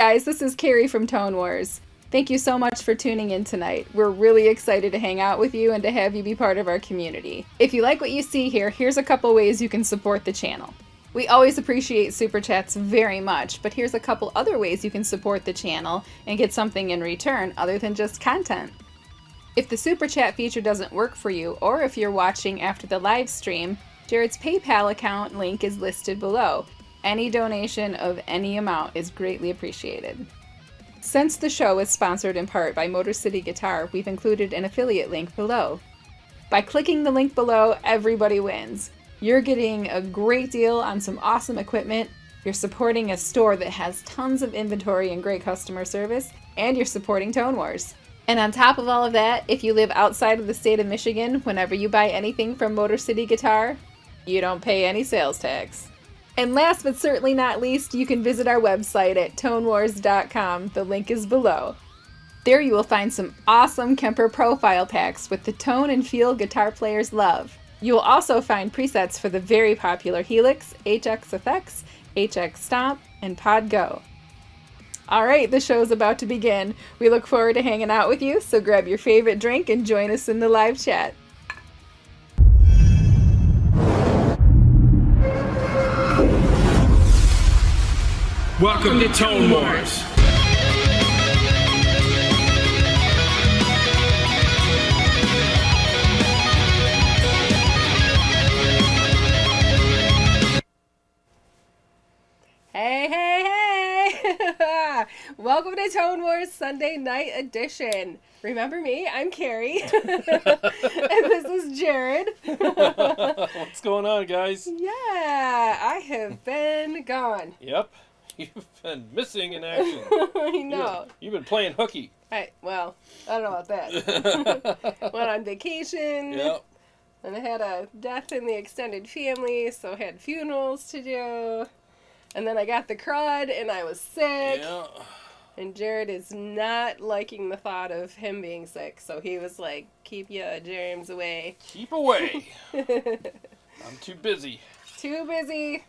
guys, this is Kari from Tone Wars. Thank you so much for tuning in tonight. We're really excited to hang out with you and to have you be part of our community. If you like what you see here, here's a couple ways you can support the channel. We always appreciate Super Chats very much, but here's a couple other ways you can support the channel and get something in return other than just content. If the Super Chat feature doesn't work for you, or if you're watching after the live stream, Jarrod's PayPal account link is listed below. Any donation of any amount is greatly appreciated. Since the show is sponsored in part by Motor City Guitar, we've included an affiliate link below. By clicking the link below, everybody wins. You're getting a great deal on some awesome equipment, you're supporting a store that has tons of inventory and great customer service, and you're supporting Tone Wars. And on top of all of that, if you live outside of the state of Michigan, whenever you buy anything from Motor City Guitar, you don't pay any sales tax. And last but certainly not least, you can visit our website at tonewars.com. The link is below. There you will find some awesome Kemper profile packs with the tone and feel guitar players love. You will also find presets for the very popular HELIX, HX Effects, HX Stomp, and Pod Go. Alright, the show's about to begin. We look forward to hanging out with you, so grab your favorite drink and join us in the live chat. Welcome to Tone Wars. Hey, hey, hey! Welcome to Tone Wars Sunday Night Edition. Remember me? I'm Kari. And this is Jarrod. What's going on, guys? Yeah, I have been gone. Yep. You've been missing in action. I know. You've been playing hooky. I don't know about that. Went on vacation. Yep. And I had a death in the extended family, so I had funerals to do. And then I got the crud, and I was sick. Yeah. And Jarrod is not liking the thought of him being sick, so he was like, keep your germs away. Keep away. I'm too busy. Too busy.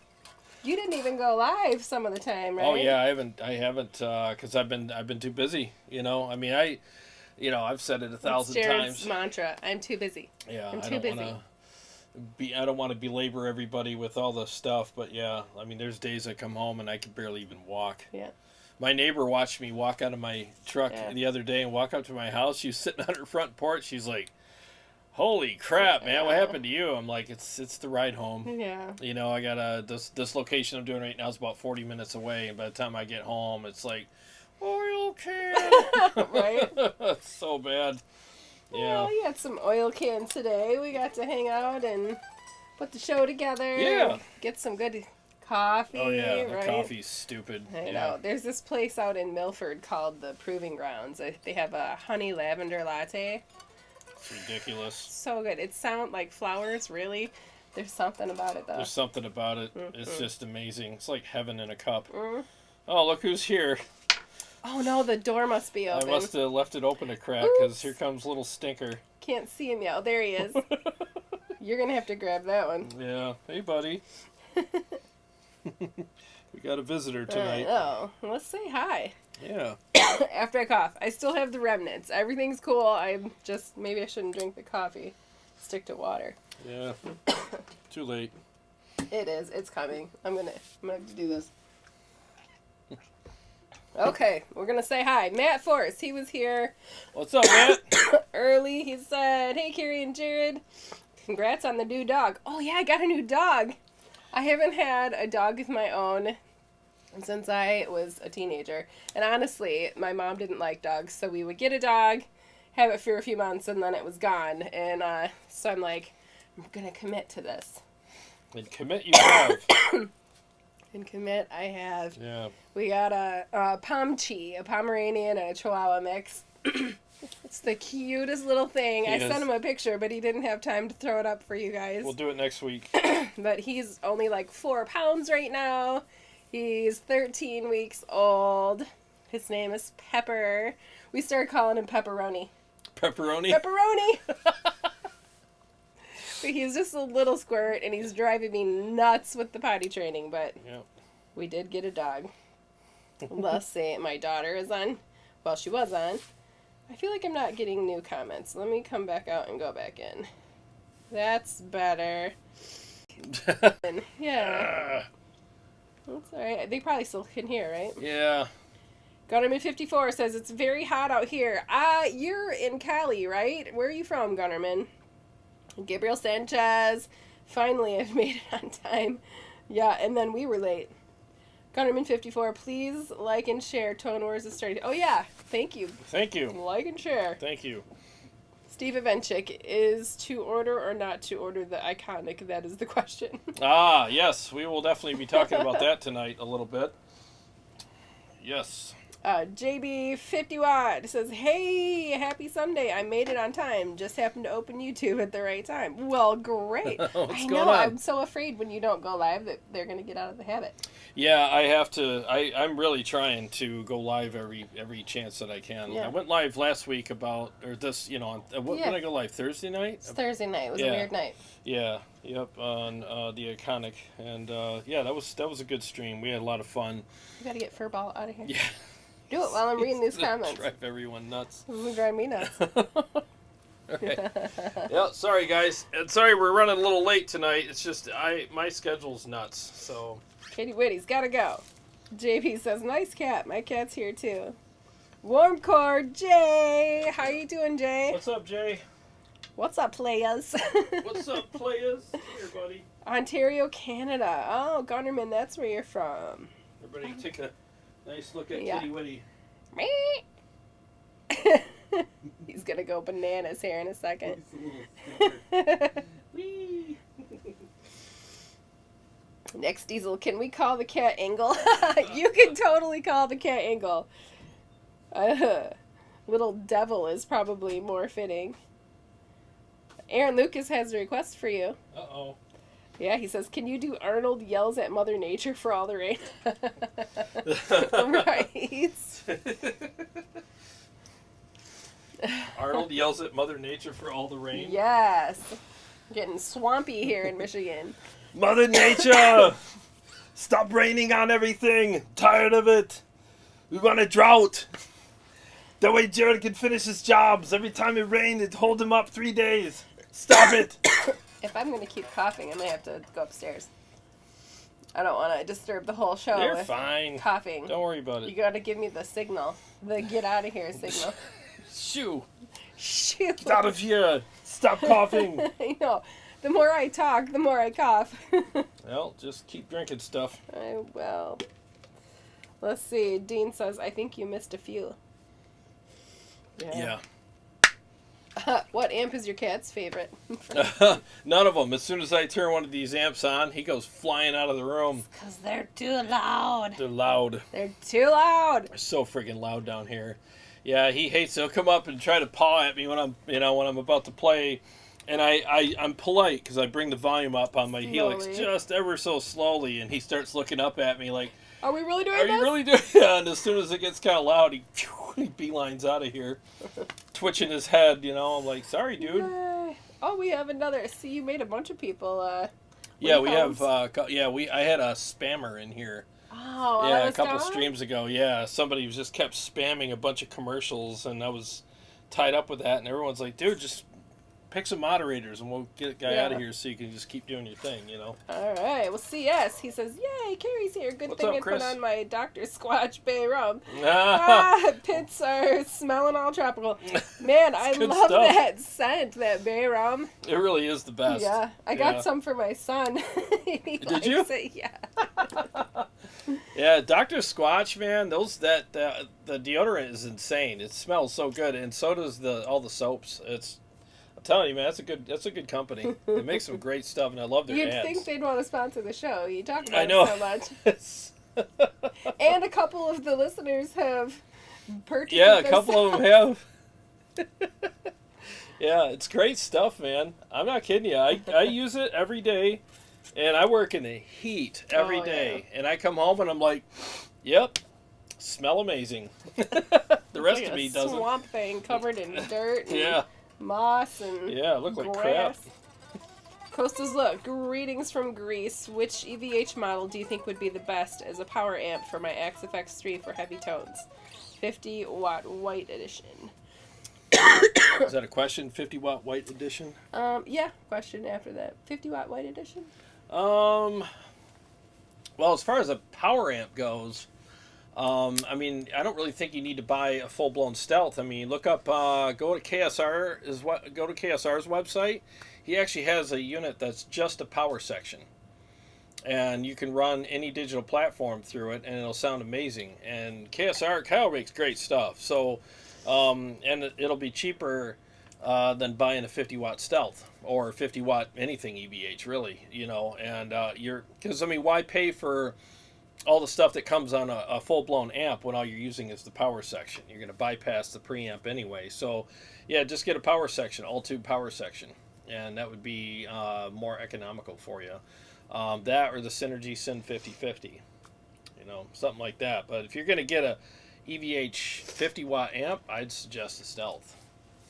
You didn't even go live some of the time, right? Oh yeah, I haven't, because I've been too busy. You know, I mean, I've said it 1,000 Jarrod's times. mantra. I'm too busy. Yeah, I'm too busy. I don't want to belabor everybody with all the stuff, but yeah, I mean, there's days I come home and I can barely even walk. Yeah. My neighbor watched me walk out of my truck the other day and walk up to my house. She was sitting on her front porch. She's like, "Holy crap, man! What happened to you?" I'm like, "It's the ride home." Yeah. You know, I got this location I'm doing right now is about 40 minutes away, and by the time I get home, it's like oil can. Right. It's so bad. Yeah. Well, we had some oil cans today. We got to hang out and put the show together. Yeah. Get some good coffee. Oh yeah, the right? coffee's stupid. I know. There's this place out in Milford called the Proving Grounds. They have a honey lavender latte. It's ridiculous. So good. It sounds like flowers, really. There's something about it, though. There's something about it. It's just amazing. It's like heaven in a cup. Mm. Oh, look who's here. Oh, no, the door must be open. I must have left it open a crack, because here comes little Stinker. Can't see him yet. Oh, there he is. You're going to have to grab that one. Yeah. Hey, buddy. We got a visitor tonight. Oh, let's say hi. Yeah. After I cough. I still have the remnants. Everything's cool. I'm just, maybe I shouldn't drink the coffee. Stick to water. Yeah. Too late. It is. It's coming. I'm gonna have to do this. Okay, we're gonna say hi. Matt Force, he was here What's up, Matt? early. He said, "Hey, Kari and Jarrod, congrats on the new dog." Oh yeah, I got a new dog. I haven't had a dog of my own since I was a teenager. And honestly, my mom didn't like dogs, so we would get a dog, have it for a few months, and then it was gone. And so I'm like, I'm gonna commit to this. And commit you have. And commit I have. Yeah. We got a Pomchi, a Pomeranian and a Chihuahua mix. It's the cutest little thing. I sent him a picture, but he didn't have time to throw it up for you guys. We'll do it next week. But he's only like 4 pounds right now. He's 13 weeks old. His name is Pepper. We started calling him Pepperoni. Pepperoni? Pepperoni! But he's just a little squirt, and he's driving me nuts with the potty training, but Yep. we did get a dog. Let's see. My daughter is on. Well, she was on. I feel like I'm not getting new comments. Let me come back out and go back in. That's better. Yeah. That's alright. They probably still can hear, right? Yeah. Gunnerman54 says, it's very hot out here. You're in Cali, right? Where are you from, Gunnerman? Gabriel Sanchez. Finally, I've made it on time. Yeah, and then we were late. Gunnerman54, please like and share. Tone Wars is starting. Oh, yeah. Thank you. Thank you. Like and share. Thank you. Steve Evenchik, is to order or not to order the iconic? That is the question. Ah, yes. We will definitely be talking about that tonight a little bit. Yes. JB51 says, hey, happy Sunday. I made it on time. Just happened to open YouTube at the right time. Well, great. What's I going know. on? I'm so afraid when you don't go live that they're going to get out of the habit. Yeah, I have to. I'm really trying to go live every chance that I can. Yeah. I went live last week when did I go live? Thursday night? It's Thursday night. It was a weird night. Yeah, yep, on the iconic. And yeah, that was a good stream. We had a lot of fun. You got to get Furball out of here. Yeah. Do it while I'm reading these comments. Drive everyone nuts. This is drive me nuts. Okay. Yeah, sorry guys. And sorry we're running a little late tonight. It's just my schedule's nuts. So Katie Whitty's got to go. JP says, nice cat. My cat's here too. Warm core, Jay. How you doing, Jay? what's up, Jay? What's up, players? What's up, players? Here, buddy. Ontario, Canada. Oh, Gunnerman, that's where you're from. Everybody take a nice look at Yeah. Kitty Witty. He's gonna go bananas here in a second. Whee! Next Diesel, can we call the cat Angle? You can totally call the cat Angle. Little Devil is probably more fitting. Aaron Lucas has a request for you. Uh-oh. Yeah, he says, can you do Arnold yells at Mother Nature for all the rain? Right. Arnold yells at Mother Nature for all the rain. Yes. Getting swampy here in Michigan. Mother Nature! Stop raining on everything! Tired of it! We want a drought! That way Jarrod can finish his jobs. Every time it rained, it'd hold him up 3 days. Stop it! If I'm going to keep coughing, I may have to go upstairs. I don't want to disturb the whole show You're with fine. coughing. Don't worry about You it. got to give me the signal. The get out of here signal. Shoo! Shoot. Get out of here! Stop coughing! I know. The more I talk, the more I cough. Well, just keep drinking stuff. I will. Let's see. Dean says, I think you missed a few. Yeah. What amp is your cat's favorite? None of them. As soon as I turn one of these amps on, he goes flying out of the room. Because they're too loud. They're loud. They're too loud. They're so freaking loud down here. Yeah, he hates it. He'll come up and try to paw at me when I'm about to play. And I'm polite because I bring the volume up on my Helix just ever so slowly, and he starts looking up at me like, Are we really doing "Are this? you really doing?" Yeah. And as soon as it gets kind of loud, he beelines out of here, twitching his head. I'm like, "Sorry, dude." Oh, we have another. See, you made a bunch of people. Yeah, we have. I had a spammer in here. Oh, yeah, a couple streams ago. Yeah, somebody just kept spamming a bunch of commercials, and I was tied up with that. And everyone's like, "Dude, just pick some moderators, and we'll get a guy out of here so you can just keep doing your thing." All right. Well, CS. He says, "Yay, Kari's here. Good What's thing up, I Chris? put on my Dr. Squatch Bay rum." Ah, Pits are smelling all tropical. Man, I good love stuff. that scent, that Bay rum. it really is the best. Yeah, I got some for my son. Did you? Yeah. Yeah, Dr. Squatch, man, the deodorant is insane. It smells so good, and so does all the soaps. I'm telling you, man, that's a good company. They make some great stuff, and I love their You'd ads. think they'd want to sponsor the show. You talk about I know. it so much. And a couple of the listeners have purchased Yeah, it a couple of them have. Yeah, it's great stuff, man. I'm not kidding you. I use it every day, and I work in the heat every day. And I come home and I'm like, yep, smell amazing. The rest of me doesn't. Swamp thing covered in dirt and Yeah. moss and Yeah, it looked like crap. grass. Costa's look. Greetings from Greece. Which EVH model do you think would be the best as a power amp for my XFX3 for heavy tones? 50 watt white edition. Is that a question? 50 watt white edition? Yeah. Question after that. 50 watt white edition? Well, as far as a power amp goes, I mean, I don't really think you need to buy a full-blown Stealth. I mean, look up, go to KSR's website. He actually has a unit that's just a power section. And you can run any digital platform through it, and it'll sound amazing. And Kyle makes great stuff. So, and it'll be cheaper than buying a 50 watt Stealth or 50 watt anything EVH, really. You know, and because I mean, why pay for all the stuff that comes on a full blown amp when all you're using is the power section? You're going to bypass the preamp anyway. So, yeah, just get a power section, all tube power section, and that would be more economical for you. That or the Synergy Syn 5050, you know, something like that. But if you're going to get a EVH 50 watt amp, I'd suggest the Stealth.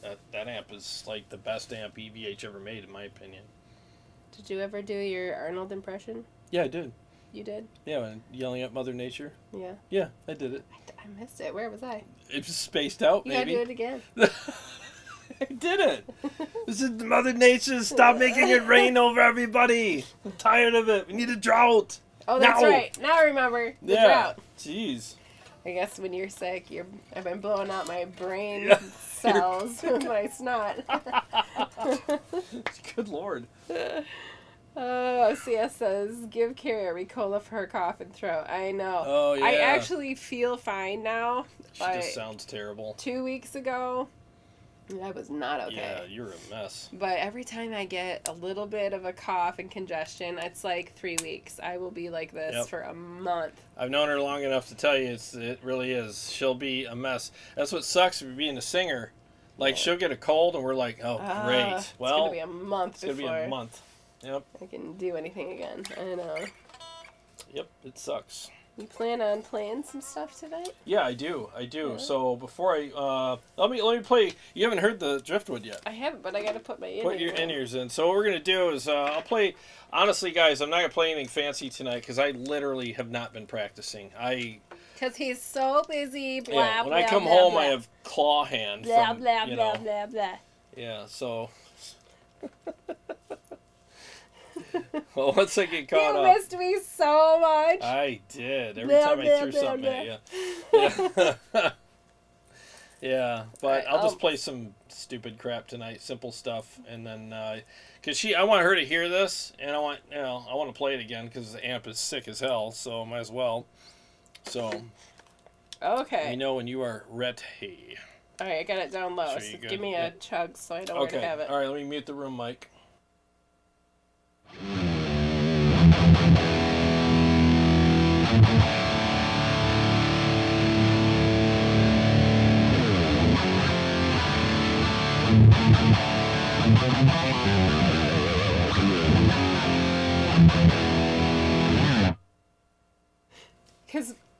That amp is like the best amp EVH ever made, in my opinion. Did you ever do your Arnold impression? Yeah, I did. You did? Yeah, and yelling at Mother Nature. Yeah. Yeah, I did it. I missed it. Where was I? It was spaced out, You maybe. gotta do it again. I did it. This is Mother Nature. Stop making it rain over everybody. I'm tired of it. We need a drought. Oh, that's now. right. Now I remember. The Yeah. drought. Jeez. I guess when you're sick, I've been blowing out my brain Yeah. cells with my snot. Good Lord. CS says, give Kari a Ricola for her cough and throat. I know. Oh, yeah. I actually feel fine now. She just sounds terrible. 2 weeks ago, I was not okay. Yeah, you're a mess. But every time I get a little bit of a cough and congestion, it's like 3 weeks. I will be like this for a month. I've known her long enough to tell you it really is. She'll be a mess. That's what sucks for being a singer. Like, she'll get a cold and we're like, oh, great. Well, it's going to be a month it's going to be a month. Yep. I can do anything again. I know. Yep, it sucks. You plan on playing some stuff tonight? Yeah, I do. Yeah. So before I let me play. You haven't heard the Driftwood yet. I haven't, but I got to put my in-ears Put your in-ears in. So what we're gonna do is I'll play. Honestly, guys, I'm not gonna play anything fancy tonight because I literally have not been practicing. Because he's so busy. Blah, When blah, I come blah, home, blah. I have claw hand. Blah, from, blah, you blah, know, blah, blah. Yeah. So. Well, once I get caught You up. missed me so much. I did. Every Blah, time I blah, threw blah, something blah. at you. Yeah. Yeah, but Alright, I'll just play some stupid crap tonight, simple stuff, and then because I want her to hear this, and I want to play it again because the amp is sick as hell, so might as well. So Okay. we know when you are ready. All right, I got it down low. Sure So you give good. me Yeah. a chug so I know where to have it. All right, let me mute the room mic.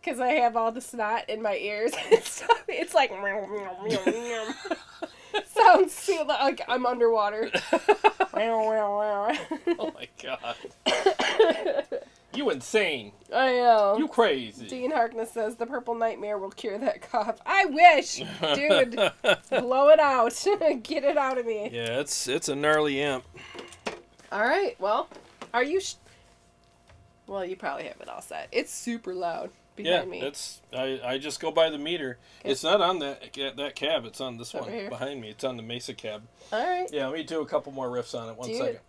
Because I have all the snot in my ears and stuff. It's like... Sounds like I'm underwater. Oh my god. You insane. I know. You crazy. Dean Harkness says the purple nightmare will cure that cough. I wish, dude. Blow it out. Get it out of me. Yeah, it's a gnarly amp. All right. Well, are you? Well, you probably have it all set. It's super loud behind me. I just go by the meter. Okay. It's not on that cab. It's on this Over one here. behind me. It's on the Mesa cab. All right. Yeah, let me do a couple more riffs on it. One Do second. it.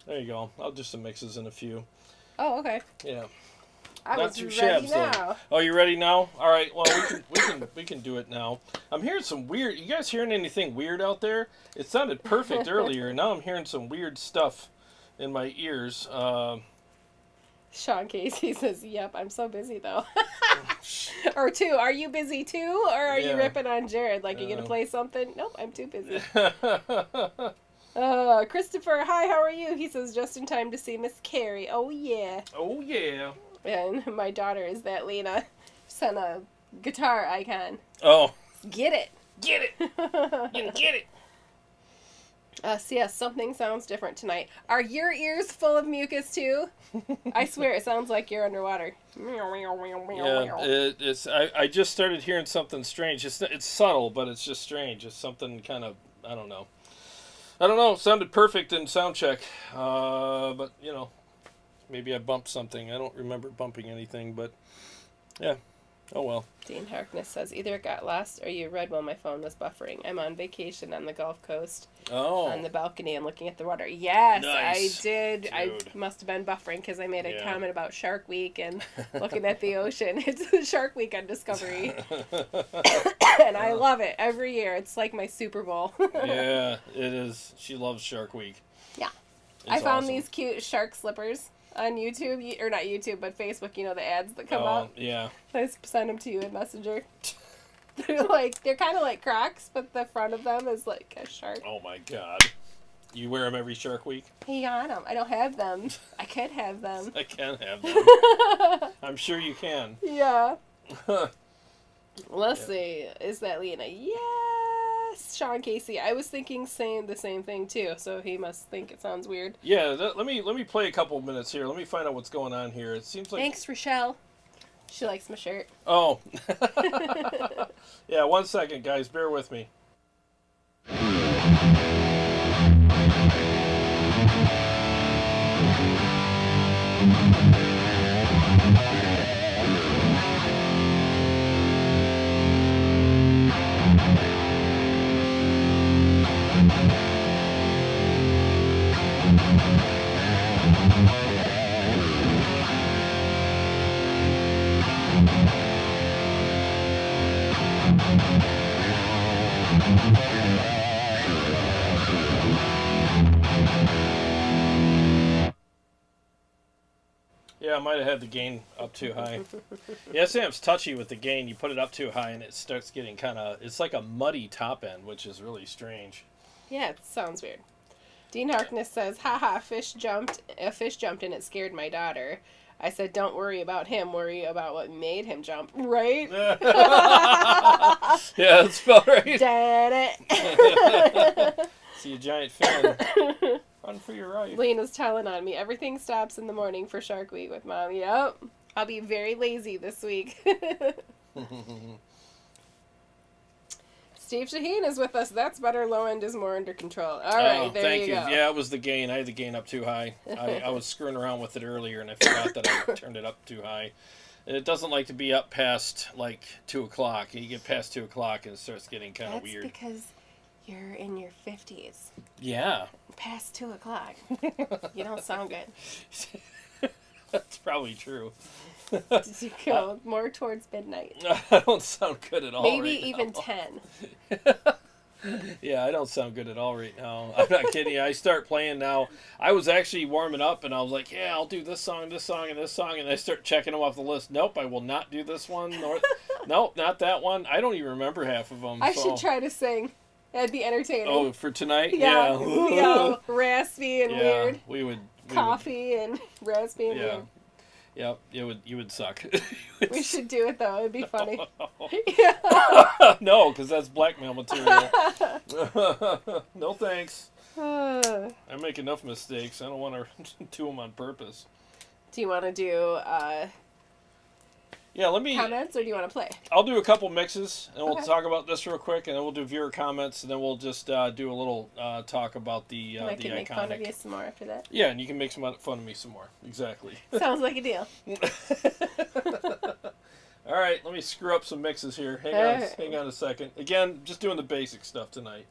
There you go. I'll do some mixes in a few. Oh, okay. Yeah. I Not was too ready shabs now. though. Oh, you ready now? All right. Well, we can do it now. I'm hearing some weird. You guys hearing anything weird out there? It sounded perfect earlier. Now I'm hearing some weird stuff in my ears. Sean Casey says, "Yep, I'm so busy though." Or two, are you busy too, or are you ripping on Jarrod? Like, you gonna play something? Nope, I'm too busy. Christopher, hi, how are you? He says, just in time to see Miss Kari. Oh yeah. Oh yeah. And my daughter is that Lena. Sent a guitar icon. Oh. Get it. Get it. You can get it. So yes, something sounds different tonight. Are your ears full of mucus too? I swear it sounds like you're underwater. Yeah, it's. I just started hearing something strange. It's subtle, but it's just strange. It's something kind of, I don't know. It sounded perfect in sound check, but you know, maybe I bumped something. I don't remember bumping anything, but yeah. Oh well. Dean Harkness says, either it got lost or you read while my phone was buffering. I'm on vacation on the Gulf Coast. Oh. On the balcony and looking at the water. Yes, Nice. I did. Dude. I must have been buffering because I made a comment about Shark Week and looking at the ocean. It's Shark Week on Discovery. And I love it every year. It's like my Super Bowl. Yeah, it is. She loves Shark Week. Yeah. It's I found awesome. these cute shark slippers on YouTube, or not YouTube, but Facebook, you know, the ads that come up. Yeah. I send them to you in Messenger. They're kind of like Crocs, but the front of them is like a shark. Oh my God. You wear them every Shark Week? Hey, on them. I don't have them. I could have them. I can have them. I'm sure you can. Yeah. Let's see. Is that Lena? Yes. Sean Casey. I was thinking the same thing too, so he must think it sounds weird. Yeah, let me play a couple minutes here. Let me find out what's going on here. It seems like... Thanks, Rochelle. She likes my shirt. Oh. Yeah, 1 second, guys. Bear with me. Yeah, I might have had the gain up too high. Yeah, Sam's touchy with the gain. You put it up too high and it starts getting kind of... It's like a muddy top end, which is really strange. Yeah, it sounds weird. Dean Harkness says, haha, a fish jumped and it scared my daughter. I said, don't worry about him, worry about what made him jump. Right? Yeah, that's about right. Did it. See a giant fin. Run for your life. Lena's telling on me. Everything stops in the morning for Shark Week with Mom. Yep. I'll be very lazy this week. Steve Shaheen is with us. That's better. Low end is more under control. All right, there thank you go. Yeah, it was the gain. I had the gain up too high. I was screwing around with it earlier, and I forgot that I turned it up too high. And it doesn't like to be up past, like, 2 o'clock. You get past 2 o'clock, and it starts getting kind of weird. That's because you're in your 50s. Yeah. Past 2 o'clock. You don't sound good. That's probably true. Did you go more towards midnight? I don't sound good at all. Maybe right even now. 10. Yeah, I don't sound good at all right now. I'm not kidding you. I start playing now. I was actually warming up, and I was like, yeah, I'll do this song, and this song, and this song, and I start checking them off the list. Nope, I will not do this one. Nope, not that one. I don't even remember half of them. I should try to sing. That'd be entertaining. Oh, for tonight? Yeah. Be all raspy and weird. We would. Coffee and raspy and weird. Yep, you would suck. We should do it though. It'd be funny. No, because that's blackmail material. No thanks. I make enough mistakes. I don't want to do them on purpose. Do you want to do Yeah, let me... comments, or do you want to play? I'll do a couple mixes, and we'll Okay. talk about this real quick, and then we'll do viewer comments, and then we'll just do a little talk about the I can make fun of iconic. you some more after that. Yeah, and you can make some fun of me some more. Exactly. Sounds like a deal. All right, let me screw up some mixes here. Hang on a second. Again, just doing the basic stuff tonight.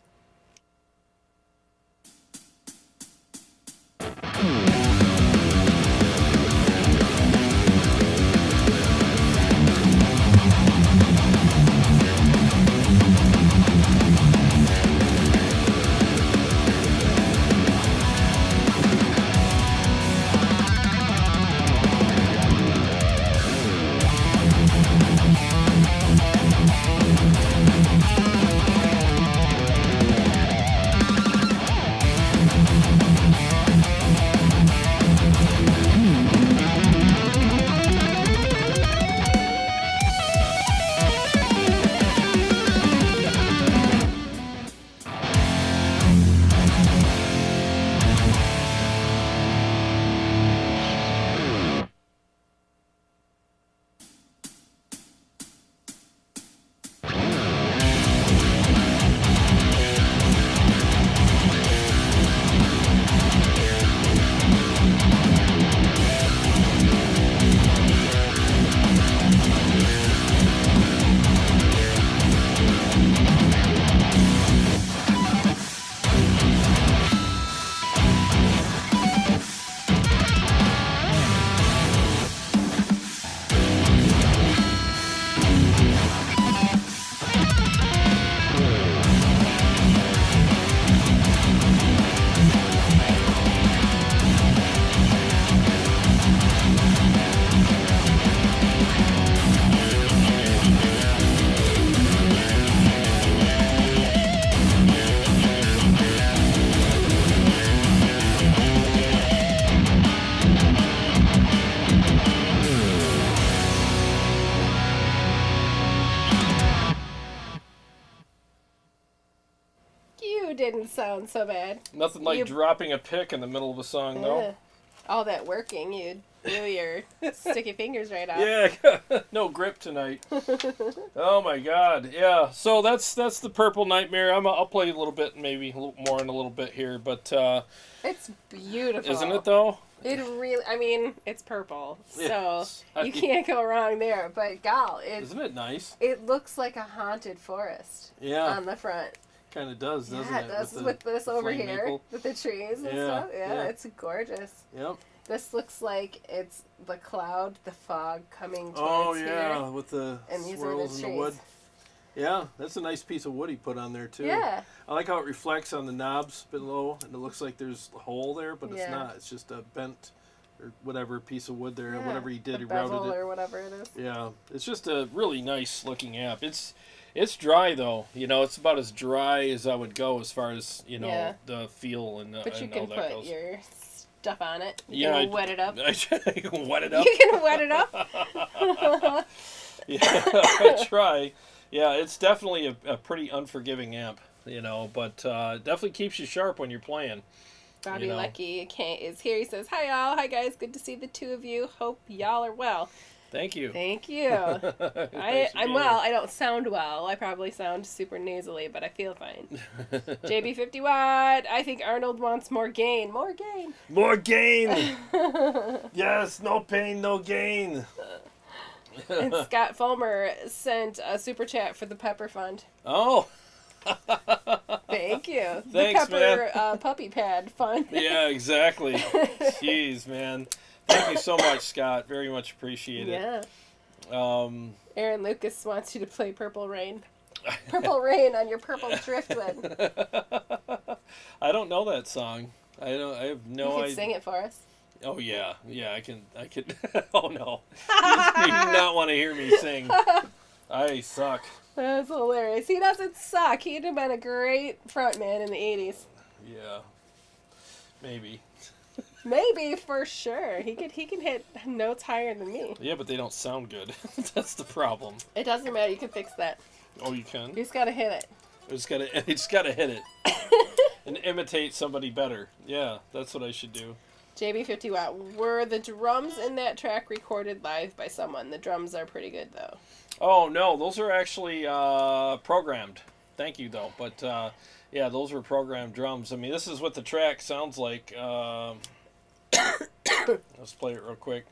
sound so bad. Nothing like dropping a pick in the middle of a song, though. All that working, you'd blew your sticky fingers right off. Yeah, no grip tonight. Oh my God, yeah. So that's the Purple Nightmare. I'll play a little bit, maybe a little more in a little bit here, but it's beautiful, isn't it though? It really, I mean, it's purple, so Yes. you can't go wrong there. But isn't it nice? It looks like a haunted forest. Yeah, on the front. Kind of does, doesn't yeah, it? it does with this over here, maple. with the trees and Yeah, stuff. Yeah, it's gorgeous. Yep. This looks like it's the cloud, the fog coming towards Oh here. yeah, with the And these are swirls the in the wood. Yeah, that's a nice piece of wood he put on there too. Yeah. I like how it reflects on the knobs below, and it looks like there's a hole there, but it's not. It's just a bent or whatever piece of wood there, whatever he did, he routed it. Or whatever it is. Yeah, it's just a really nice looking amp. It's dry though. You know, it's about as dry as I would go as far as the feel and but you and can all that put goes. your stuff on it. You Yeah, can wet it up. I can wet it up. You can wet it up. Yeah, I try. Yeah, it's definitely a pretty unforgiving amp, you know, but definitely keeps you sharp when you're playing. Bobby Lucky is here. He says, "Hi y'all. Hi guys. Good to see the two of you. Hope y'all are well." Thank you. Thank you. I'm well. I don't sound well. I probably sound super nasally, but I feel fine. JB50 Watt. I think Arnold wants more gain. More gain. More gain. Yes, no pain, no gain. And Scott Fulmer sent a super chat for the Pepper Fund. Oh. Thank you. Thanks, the Pepper Puppy Pad Fund. Yeah, exactly. Jeez, man. Thank you so much, Scott. Very much appreciate it. Yeah. Aaron Lucas wants you to play Purple Rain. Purple Rain on your purple driftwood. I don't know that song. I have no idea. You can sing it for us. Oh yeah, I can. Oh no, you do not want to hear me sing. I suck. That's hilarious. He doesn't suck. He'd have been a great frontman in the 80s. Yeah, maybe. Maybe, for sure. He can hit notes higher than me. Yeah, but they don't sound good. That's the problem. It doesn't matter. You can fix that. Oh, you can? You just gotta hit it. You just gotta hit it. And imitate somebody better. Yeah, that's what I should do. JB50 Watt. Were the drums in that track recorded live by someone? The drums are pretty good, though. Oh, no. Those are actually programmed. Thank you, though. But, yeah, those were programmed drums. I mean, this is what the track sounds like. Let's play it real quick.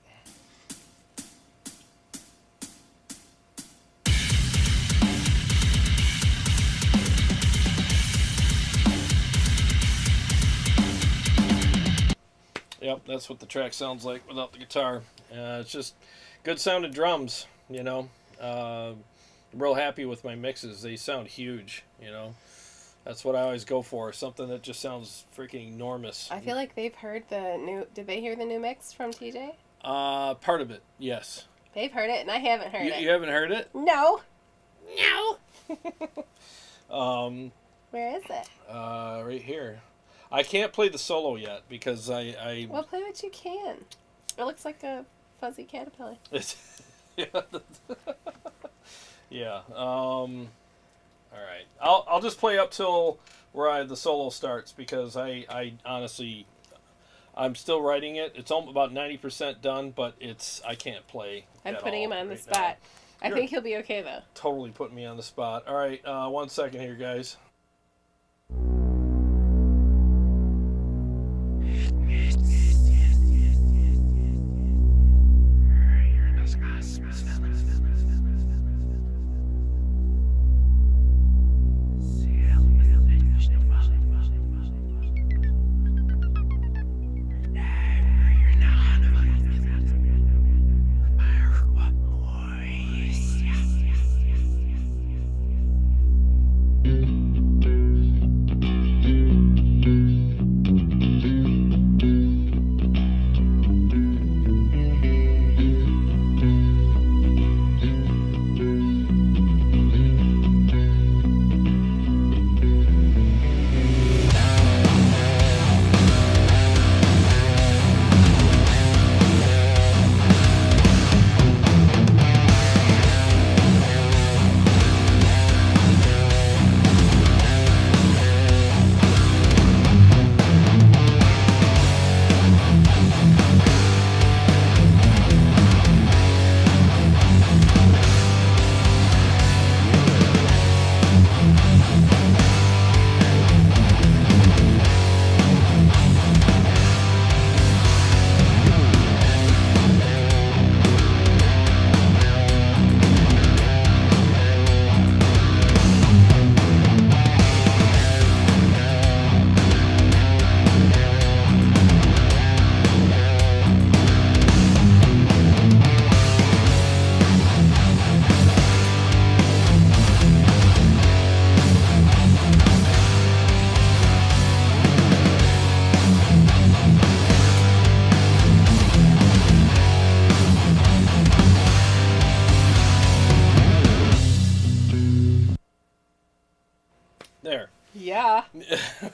Yep, that's what the track sounds like without the guitar. It's just good sounding drums, you know. Real happy with my mixes. They sound huge, you know. That's what I always go for. Something that just sounds freaking enormous. I feel like they've heard the new... Did they hear the new mix from TJ? Part of it, yes. They've heard it, and I haven't heard it. You haven't heard it? No. No. Where is it? Right here. I can't play the solo yet because I Well, play what you can. It looks like a fuzzy caterpillar. yeah. Yeah. All right. I'll just play up till where the solo starts because I honestly I'm still writing it. It's about 90% done, but I can't play. I'm putting him on the spot. I think he'll be okay though. Totally putting me on the spot. All right. 1 second here, guys.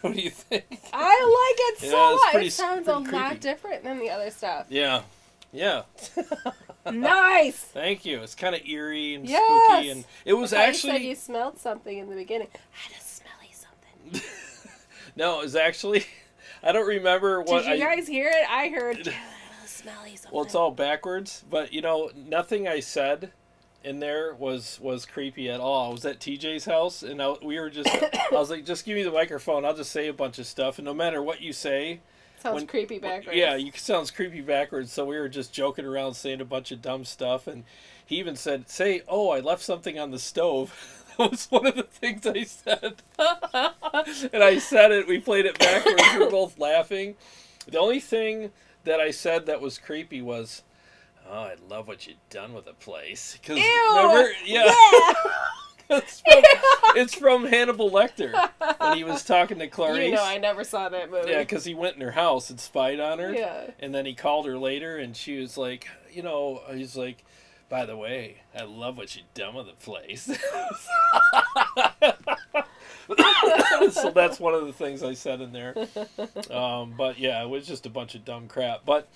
What do you think? I like it Yeah, so it's much. pretty- It sounds pretty a creepy. lot different than the other stuff. Yeah. Yeah. Nice. Thank you. It's kind of eerie and Yes. spooky, and it was I thought actually you said you smelled something in the beginning. I just smelly something. no, it was actually I don't remember what Did you guys hear it? I heard smelly something. Well, it's all backwards, but nothing I said in there was creepy at all. I was at TJ's house, and we were just I was like, just give me the microphone. I'll just say a bunch of stuff, and no matter what you say. Sounds creepy backwards. Yeah, you sounds creepy backwards. So we were just joking around, saying a bunch of dumb stuff, and he even said, "Say, oh, I left something on the stove." That was one of the things I said, and I said it. We played it backwards. We were both laughing. The only thing that I said that was creepy was, "Oh, I love what you've done with the place." Because remember, yeah. It's from Hannibal Lecter when he was talking to Clarice. You know, I never saw that movie. Yeah, because he went in her house and spied on her. Yeah. And then he called her later, and she was like, he's like, by the way, I love what you've done with the place. So that's one of the things I said in there. But yeah, it was just a bunch of dumb crap. But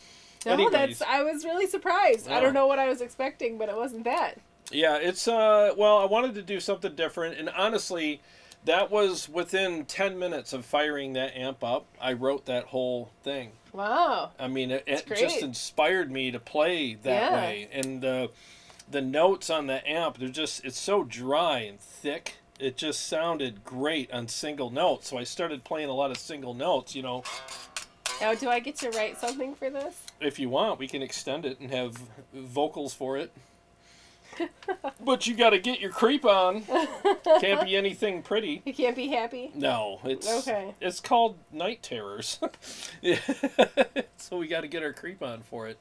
anyways, I was really surprised. I don't know what I was expecting, but it wasn't that. yeah, it's well, I wanted to do something different, and honestly, that was within 10 minutes of firing that amp up. I wrote that whole thing. Wow. I mean, it great. just inspired me to play that way. And the notes on the amp, it's so dry and thick. It just sounded great on single notes. So I started playing a lot of single notes, Now, do I get to write something for this? If you want, we can extend it and have vocals for it. But you got to get your creep on. Can't be anything pretty. You can't be happy? No, it's called Night Terrors. Yeah. So we got to get our creep on for it.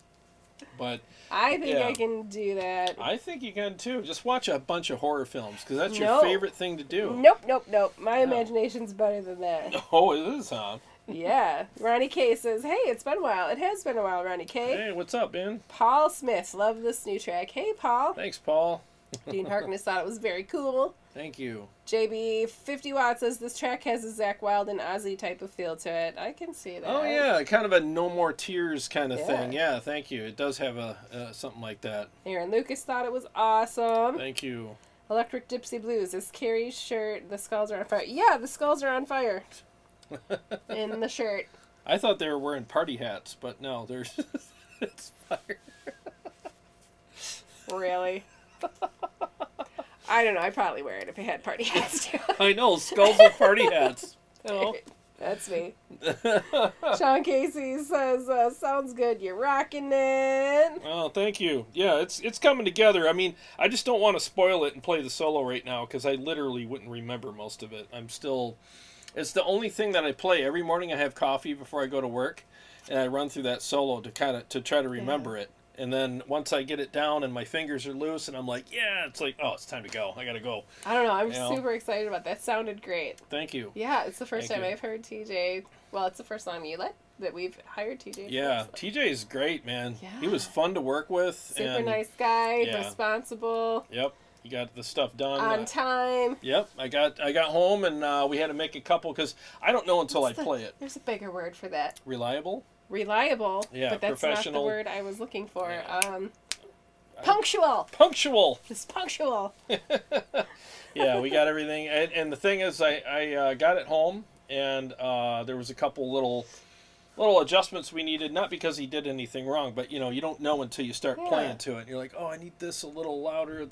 But I think I can do that. I think you can too. Just watch a bunch of horror films because that's your favorite thing to do. Nope. My imagination's better than that. Oh, it is, huh? Yeah. Ronnie K says, hey, it's been a while. It has been a while, Ronnie K. Hey, what's up, Ben? Paul Smith, love this new track. Hey, Paul. Thanks, Paul. Dean Harkness thought it was very cool. Thank you. JB 50 Watt says this track has a Zakk Wylde and Ozzy type of feel to it. I can see that. Oh yeah, kind of a No More Tears kind of thing. Yeah, thank you. It does have a something like that. Aaron Lucas thought it was awesome. Thank you. Electric Gypsy Blues is Kari's shirt. The skulls are on fire. Yeah, the skulls are on fire. In the shirt. I thought they were wearing party hats, but no, there's it's fire. Really? I don't know. I'd probably wear it if it had party hats too. I know, skulls with party hats. Oh. That's me. Sean Casey says, sounds good. You're rocking it. Oh, thank you. Yeah, it's coming together. I mean, I just don't want to spoil it and play the solo right now because I literally wouldn't remember most of it. It's the only thing that I play. Every morning I have coffee before I go to work, and I run through that solo to try to remember it. And then once I get it down and my fingers are loose and I'm like, yeah, it's like, oh, it's time to go. I got to go. I don't know. I'm super excited about that. Sounded great. Thank you. Yeah, it's the first time I've heard TJ. Well, it's the first time that we've hired TJ. Yeah, TJ is great, man. Yeah. He was fun to work with. Super nice guy, responsible. Yep. You got the stuff done. On time. Yep. I got home and we had to make a couple because I don't know until I play it. There's a bigger word for that. Reliable? Reliable, but that's not the word I was looking for. Yeah. Punctual. Punctual. It's punctual. Yeah, we got everything, and the thing is, I got it home, and there was a couple little adjustments we needed. Not because he did anything wrong, but you don't know until you start playing to it. And you're like, oh, I need this a little louder,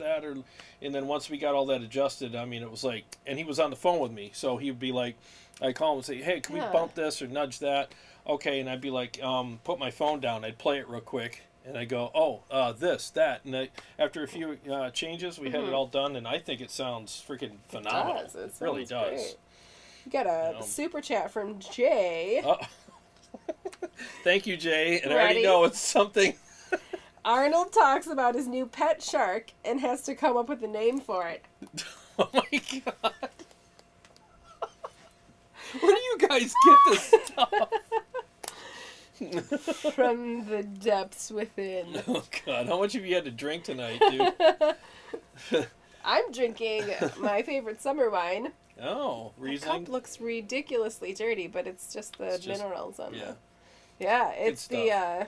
and then once we got all that adjusted, I mean, it was like, and he was on the phone with me, so he'd be like, I call him and say, hey, can we bump this or nudge that? Okay, and I'd be like, put my phone down. I'd play it real quick, and I go, oh, this, that, and after a few changes, we had it all done, and I think it sounds freaking phenomenal. It really does. Great. You got a super chat from Jay. Thank you, Jay, and I already know it's something. Arnold talks about his new pet shark and has to come up with a name for it. Oh my god. Where do you guys get this stuff? From the depths within. Oh god, how much have you had to drink tonight, dude? I'm drinking my favorite summer wine. Oh, The Riesling. cup looks ridiculously dirty, but it's just the minerals on yeah. the... Yeah, it's Good the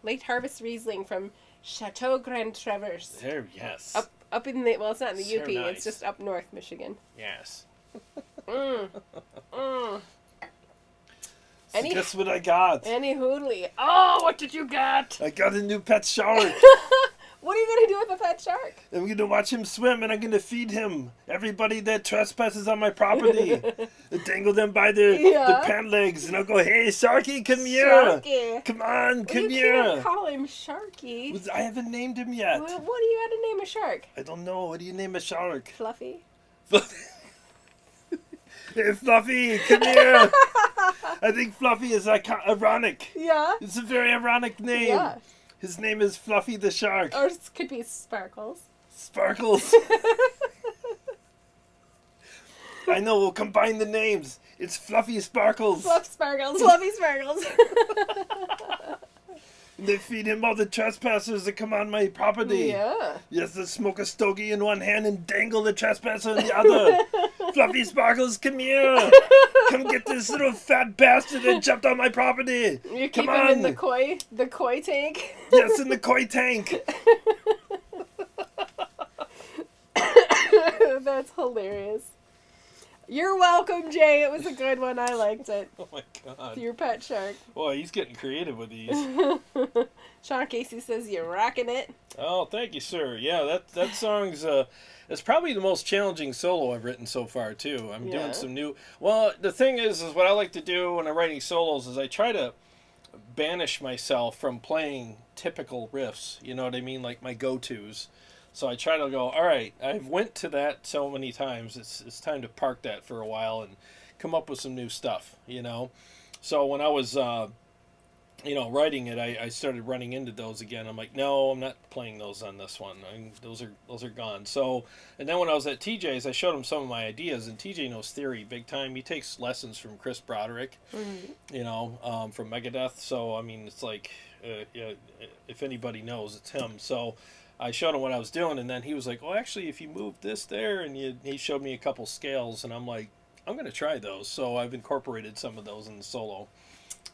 late harvest Riesling from Chateau Grand Traverse. There, yes. Up in the... Well, it's not in the So UP. nice. It's just up north Michigan. Yes. So Any- guess what I got? Any hoodly. Oh, what did you get? I got a new pet shark. What are you going to do with a pet shark? I'm going to watch him swim, and I'm going to feed him. Everybody that trespasses on my property. I dangle them by the pant legs, and I'll go, hey, Sharky, come here. Sharky. Come on, come You here. can't call him Sharky. I haven't named him yet. What do you got to name a shark? I don't know. What do you name a shark? Fluffy? Hey, Fluffy, come here. I think Fluffy is ironic. Yeah. It's a very ironic name. Yeah. His name is Fluffy the Shark. Or it could be Sparkles. Sparkles. I know, we'll combine the names. It's Fluffy Sparkles. Fluff Sparkles. Fluffy Sparkles. They feed him all the trespassers that come on my property. Yeah. Yes, they smoke a stogie in one hand and dangle the trespasser in the other. Fluffy Sparkles, come here. Come get this little fat bastard that jumped on my property. You Come keep on. him in the koi tank. Yes, in the koi tank. That's hilarious. You're welcome, Jay. It was a good one. I liked it. Oh my god. Your pet shark. Boy, he's getting creative with these. Sean Casey says you're rocking it. Oh, thank you, sir. Yeah, that song's it's probably the most challenging solo I've written so far too. I'm doing some new. Well, the thing is what I like to do when I'm writing solos is I try to banish myself from playing typical riffs. You know what I mean, like my go-tos. So I try to go, all right, I've went to that so many times. It's time to park that for a while and come up with some new stuff. You know, so when I was writing it, I started running into those again. I'm like, no, I'm not playing those on this one. Those are gone. So, and then when I was at TJ's, I showed him some of my ideas, and TJ knows theory big time. He takes lessons from Chris Broderick, from Megadeth. So, I mean, it's like, if anybody knows, it's him. So I showed him what I was doing, and then he was like, oh, actually, if you move this there, and he showed me a couple scales, and I'm like, I'm going to try those. So I've incorporated some of those in the solo.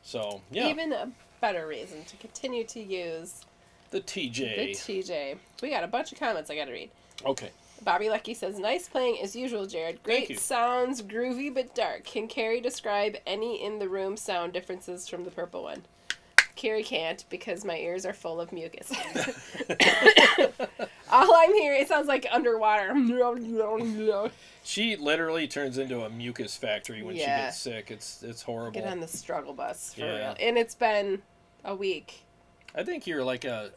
So, yeah. Even a better reason to continue to use The TJ. the TJ. We got a bunch of comments I got to read. Okay. Bobby Lucky says, nice playing as usual, Jarrod. Thank you. Great sounds, groovy but dark. Can Kari describe any in the room sound differences from the purple one? Kari can't because my ears are full of mucus. All I'm hearing, it sounds like underwater. She literally turns into a mucus factory when she gets sick. It's horrible. Get on the struggle bus, for Yeah. real. And it's been a week. I think you're like a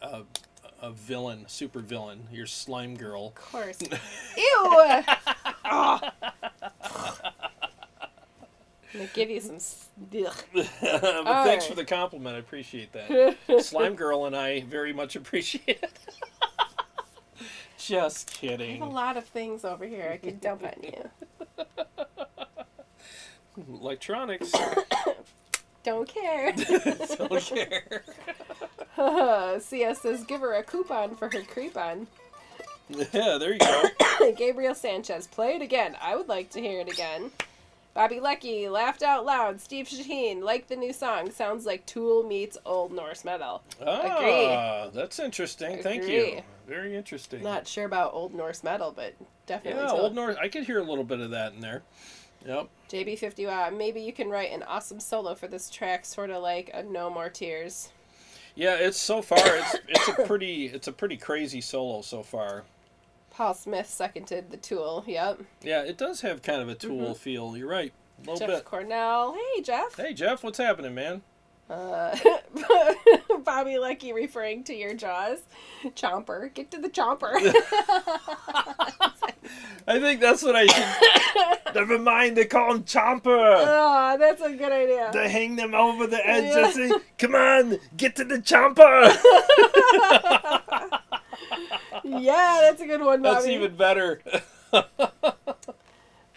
villain, super villain. You're slime girl. Of course. Ew! Oh. I'm going to give you some... But All thanks right. for the compliment. I appreciate that. Slime girl and I very much appreciate it. Just I have kidding. a lot of things over here I could dump on you. Electronics. Don't care. Don't care. CS says, give her a coupon for her creep-on. Yeah, there you go. Gabriel Sanchez, play it again. I would like to hear it again. Bobby Lecky, laughed out loud. Steve Shaheen, like the new song. Sounds like Tool meets Old Norse metal. Agree. That's interesting. Thank Agree. you. Very interesting. Not sure about Old Norse metal, but definitely Yeah, Tool. Old North. I could hear a little bit of that in there. Yep. JB50, maybe you can write an awesome solo for this track, sort of like a No More Tears. Yeah, it's so far. It's a pretty crazy solo so far. Paul Smith seconded the Tool. Yep. Yeah, it does have kind of a Tool feel. You're right. A little Jeff bit. Cornell. Hey, Jeff. Hey, Jeff, what's happening, man? Bobby Lucky referring to your jaws. Chomper. Get to the chomper. I think that's what I should... Never mind, they call him Chomper. Oh, that's a good idea. They hang them over the edge and say, come on, get to the Chomper. Yeah, that's a good one, Bobby. That's even better.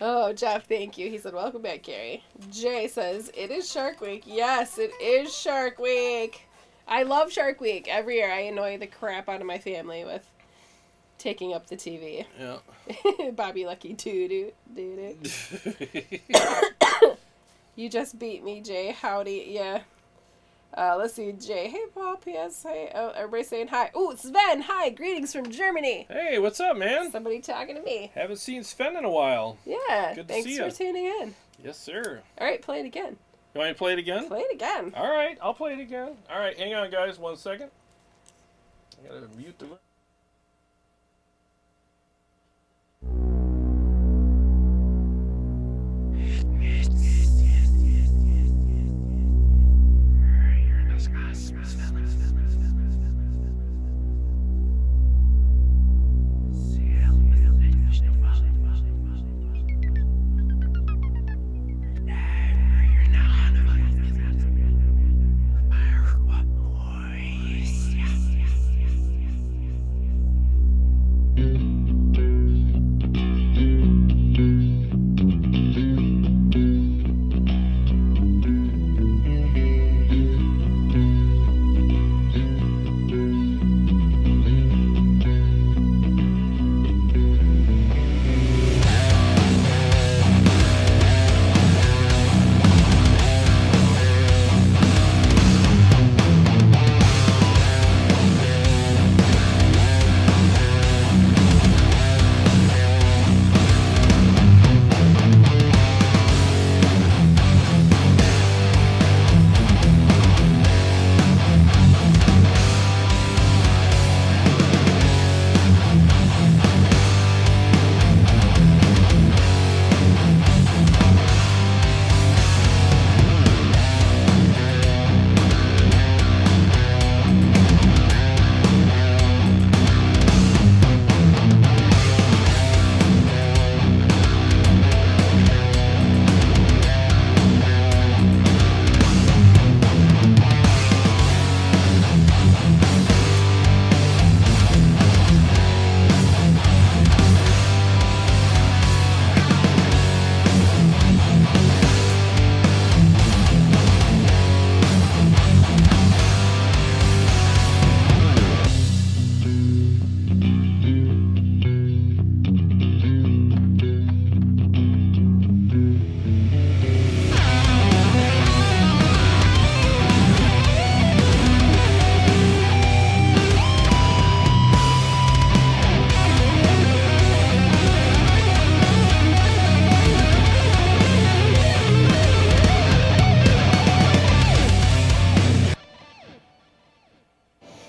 Oh, Jeff, thank you. He said, welcome back, Kari. Jay says, it is Shark Week. Yes, it is Shark Week. I love Shark Week. Every year I annoy the crap out of my family with taking up the TV. Yeah. Bobby Lucky doo. You just beat me, Jay. Howdy. Yeah. Let's see, Jay. Hey, Paul. P.S. Hey. Oh, everybody's saying hi. Ooh, Sven. Hi. Greetings from Germany. Hey, what's up, man? Somebody talking to me. Haven't seen Sven in a while. Yeah. Good to Thanks see for ya. tuning in. Yes, sir. All right, play it again. You want me to play it again? Play it again. All right, I'll play it again. All right, hang on, guys, 1 second. I gotta mute the.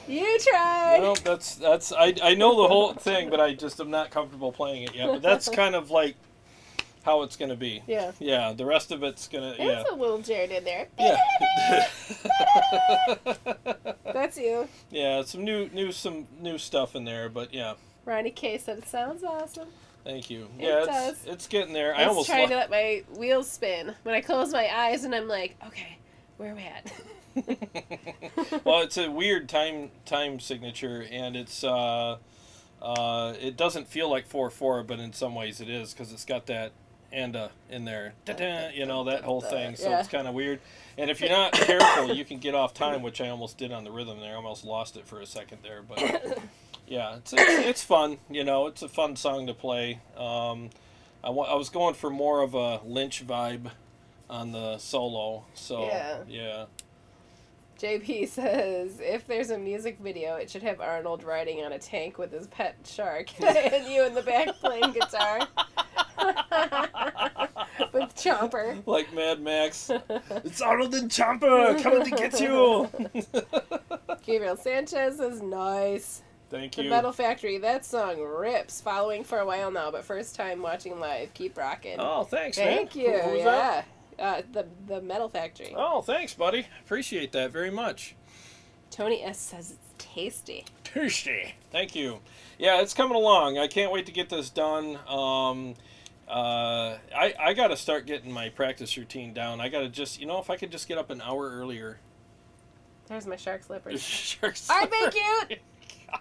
You tried. Well, that's I know the whole thing, but I just am not comfortable playing it yet. But that's kind of like how it's gonna be. Yeah. Yeah. The rest of it's gonna. There's a little Jarrod in there. Yeah. That's you. Yeah. Some new stuff in there, but yeah. Ronnie K said it sounds awesome. Thank you. It Yeah, does. it's getting there. I was trying to let my wheels spin. When I close my eyes and I'm like, okay, where are we at? Well, it's a weird time signature, and it's it doesn't feel like 4/4, but in some ways it is, because it's got that anda in there, you know, that whole thing. So it's kind of weird. And if you're not careful, you can get off time, which I almost did on the rhythm there. I almost lost it for a second there, but yeah, it's fun. You know, it's a fun song to play. I was going for more of a Lynch vibe on the solo, so yeah. JP says, if there's a music video, it should have Arnold riding on a tank with his pet shark and you in the back playing guitar. With Chomper. Like Mad Max. It's Arnold and Chomper coming to get you. Gabriel Sanchez says, nice. Thank The you. Metal Factory, that song rips. Following for a while now, but first time watching live. Keep rocking. Oh, thanks, man. Thank you. Who's that? The Metal Factory. Oh, thanks, buddy. Appreciate that very much. Tony S says it's tasty. Tasty. Thank you. Yeah, it's coming along. I can't wait to get this done. I got to start getting my practice routine down. I got to just, if I could just get up an hour earlier. There's my shark slippers. Shark Aren't they cute?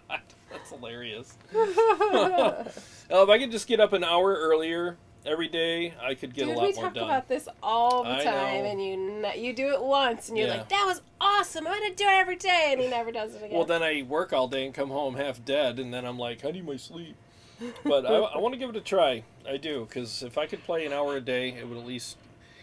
God, that's hilarious. If I could just get up an hour earlier every day, I could get a lot more done. We talk about this all the I time, know. and you do it once, and you're Yeah. like, that was awesome. I'm going to do it every day. And he never does it again. Well, then I work all day and come home half dead, and then I'm like, I need my sleep. But I want to give it a try. I do, because if I could play an hour a day, it would at least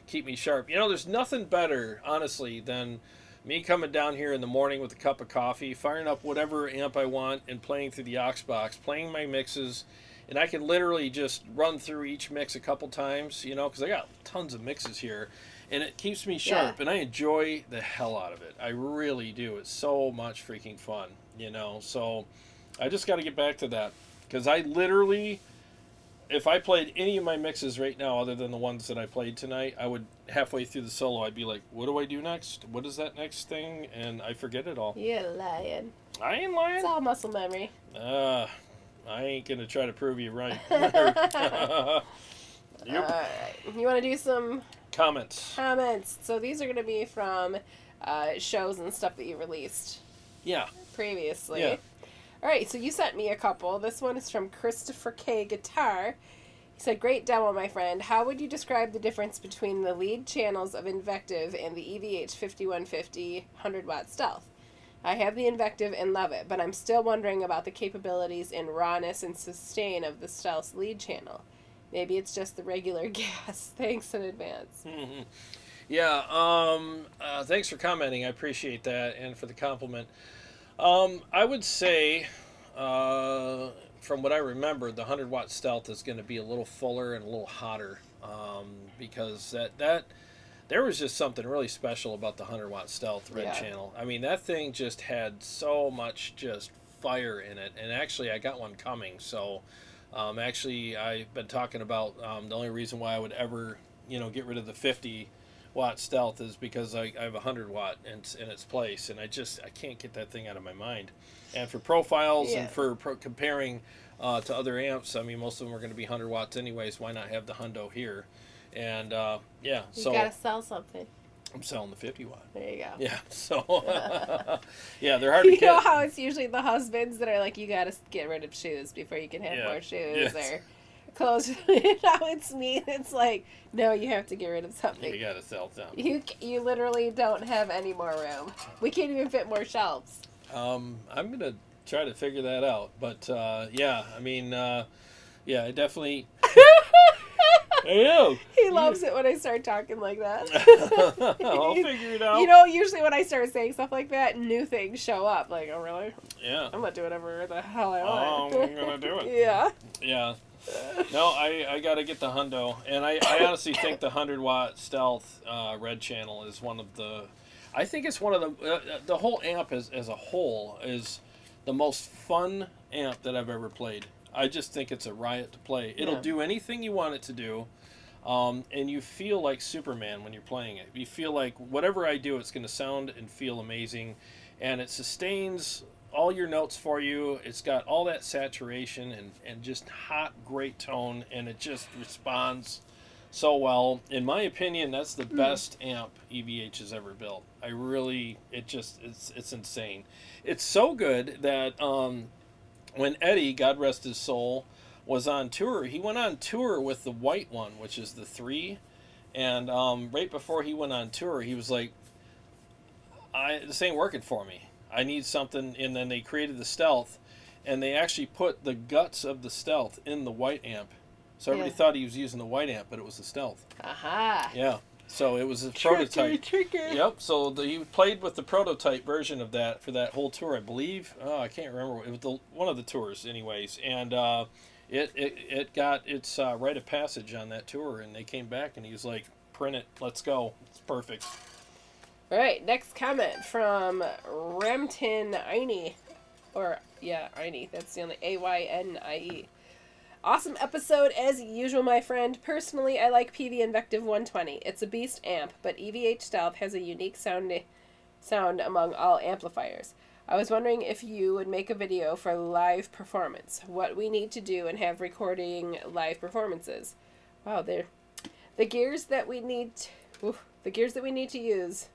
keep me sharp. You know, there's nothing better, honestly, than me coming down here in the morning with a cup of coffee, firing up whatever amp I want, and playing through the aux box, playing my mixes, and I can literally just run through each mix a couple times, you know, because I got tons of mixes here, and it keeps me sharp, and I enjoy the hell out of it. I really do. It's so much freaking fun, you know, so I just got to get back to that. Because I literally, if I played any of my mixes right now other than the ones that I played tonight, I would, halfway through the solo, I'd be like, what do I do next? What is that next thing? And I forget it all. You're lying. I ain't lying. It's all muscle memory. I ain't going to try to prove you right. Yep. Alright. You want to do some Comments. So these are going to be from shows and stuff that you released Yeah. previously. Yeah. All right, so you sent me a couple. This one is from Christopher K. Guitar. He said, great demo, my friend. How would you describe the difference between the lead channels of Invective and the EVH 5150 100-watt Stealth? I have the Invective and love it, but I'm still wondering about the capabilities in rawness and sustain of the Stealth's lead channel. Maybe it's just the regular gas. Thanks in advance. Mm-hmm. Yeah, thanks for commenting. I appreciate that, and for the compliment. I would say, from what I remember, the 100-watt Stealth is going to be a little fuller and a little hotter, because that there was just something really special about the 100-watt Stealth red channel. I mean, that thing just had so much just fire in it, and actually I got one coming, so actually I've been talking about the only reason why I would ever, you know, get rid of the 50-watt Stealth is because I have a 100-watt in its place, and I can't get that thing out of my mind. And for profiles and for comparing to other amps, I mean, most of them are going to be 100 watts anyways. Why not have the hundo here? And you so gotta sell something. I'm selling the 50-watt. There you go. Yeah, so yeah, they're hard to get. You know how it's usually the husbands that are like, you gotta get rid of shoes before you can have more shoes, or clothes. Now it's me. It's like, no, you have to get rid of something. You gotta sell something. You literally don't have any more room. We can't even fit more shelves. I'm gonna try to figure that out, but yeah, I mean, yeah, I definitely. I am. He loves it when I start talking like that. I'll figure it out. You know, usually when I start saying stuff like that, new things show up. Like, oh, really? Yeah. I'm gonna do whatever the hell I want. I'm gonna do it. Yeah. Yeah. No, I got to get the hundo. And I honestly think the 100-watt Stealth red channel is one of the... I think it's one of the whole amp as a whole is the most fun amp that I've ever played. I just think it's a riot to play. It'll do anything you want it to do. And you feel like Superman when you're playing it. You feel like whatever I do, it's going to sound and feel amazing. And it sustains all your notes for you. It's got all that saturation and just hot, great tone. And it just responds so well. In my opinion, that's the best amp EVH has ever built. I really, it's insane. It's so good that when Eddie, God rest his soul, was on tour, he went on tour with the white one, which is the 3, and right before he went on tour, he was like, this ain't working for me. I need something, and then they created the Stealth, and they actually put the guts of the Stealth in the white amp. So everybody thought he was using the white amp, but it was the Stealth. Aha. Yeah. So it was a prototype. Tricky. Yep. So he played with the prototype version of that for that whole tour, I believe. Oh, I can't remember. It was one of the tours, anyways. And it got its rite of passage on that tour, and they came back, and he was like, "Print it. Let's go. It's perfect." All right. Next comment from Remton Eine, Eine. That's the only AYNIE. Awesome episode as usual, my friend. Personally, I like PV Invective 120. It's a beast amp, but EVH Stealth has a unique sound among all amplifiers. I was wondering if you would make a video for live performance. What we need to do and have recording live performances. Wow, the gears that we need to use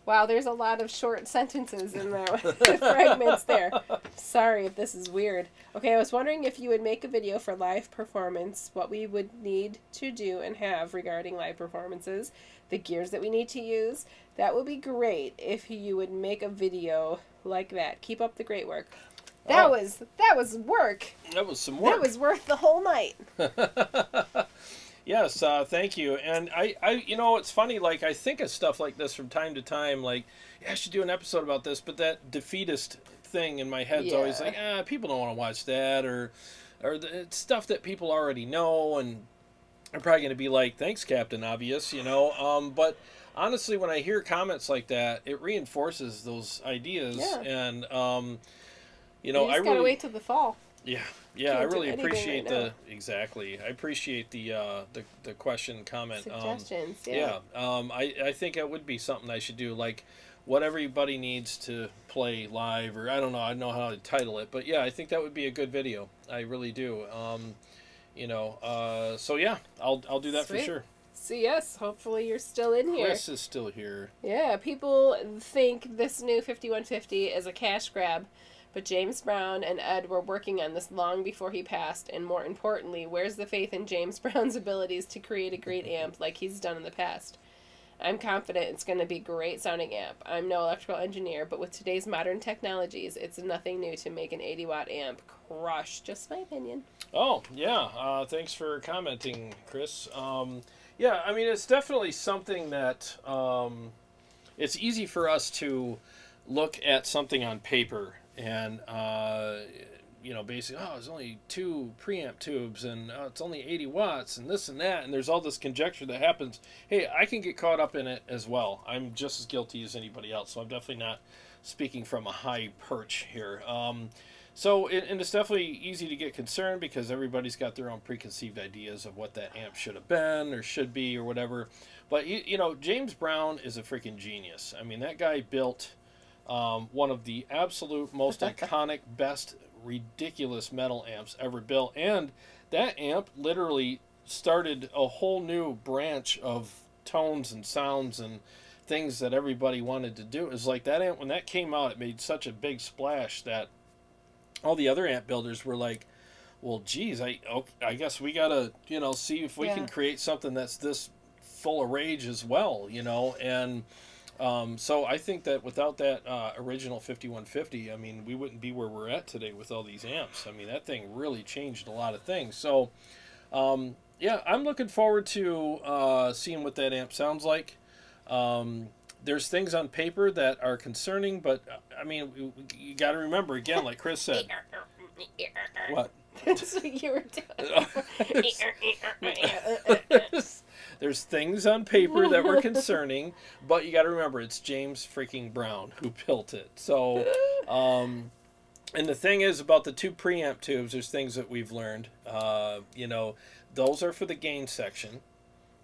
Wow, there's a lot of short sentences in there, fragments there. Sorry if this is weird. Okay, I was wondering if you would make a video for live performance, what we would need to do and have regarding live performances, the gears that we need to use. That would be great if you would make a video like that. Keep up the great work. That was work. That was some work. That was worth the whole night. Yes, thank you. And I, you know, it's funny, like, I think of stuff like this from time to time, like, yeah, I should do an episode about this, but that defeatist thing in my head's always like, people don't want to watch that, or it's stuff that people already know, and I'm probably going to be like, thanks, Captain Obvious, you know, but honestly, when I hear comments like that, it reinforces those ideas, and, you know, you just gotta wait till the fall. Yeah, I really appreciate I appreciate the question, comment. Suggestions, I think it would be something I should do, like what everybody needs to play live, or I don't know how to title it, but yeah, I think that would be a good video. I really do. You know, so yeah, I'll do that for sure. So yes, hopefully you're still in here. Chris is still here. Yeah, people think this new 5150 is a cash grab. But James Brown and Ed were working on this long before he passed, and more importantly, where's the faith in James Brown's abilities to create a great amp like he's done in the past? I'm confident it's going to be a great sounding amp. I'm no electrical engineer, but with today's modern technologies, it's nothing new to make an 80-watt amp crush. Just my opinion. Oh, yeah. Thanks for commenting, Chris. Yeah, I mean, it's definitely something that it's easy for us to look at something on paper and, you know, basically, there's only 2 preamp tubes, and it's only 80 watts, and this and that, and there's all this conjecture that happens. Hey, I can get caught up in it as well. I'm just as guilty as anybody else, so I'm definitely not speaking from a high perch here. And it's definitely easy to get concerned because everybody's got their own preconceived ideas of what that amp should have been or should be or whatever. But, you know, James Brown is a freaking genius. I mean, that guy built one of the absolute most iconic, best, ridiculous metal amps ever built. And that amp literally started a whole new branch of tones and sounds and things that everybody wanted to do. It was like that amp, when that came out, it made such a big splash that all the other amp builders were like, well, geez, I guess we got to, you know, see if we can create something that's this full of rage as well, you know. And so I think that without that original 5150, I mean, we wouldn't be where we're at today with all these amps. I mean, that thing really changed a lot of things. So, yeah, I'm looking forward to seeing what that amp sounds like. There's things on paper that are concerning, but, I mean, you got to remember, again, like Chris said. What? That's what you were doing. There's things on paper that were concerning, but you got to remember, it's James freaking Brown who built it. So, and the thing is about the 2 preamp tubes, there's things that we've learned. You know, those are for the gain section.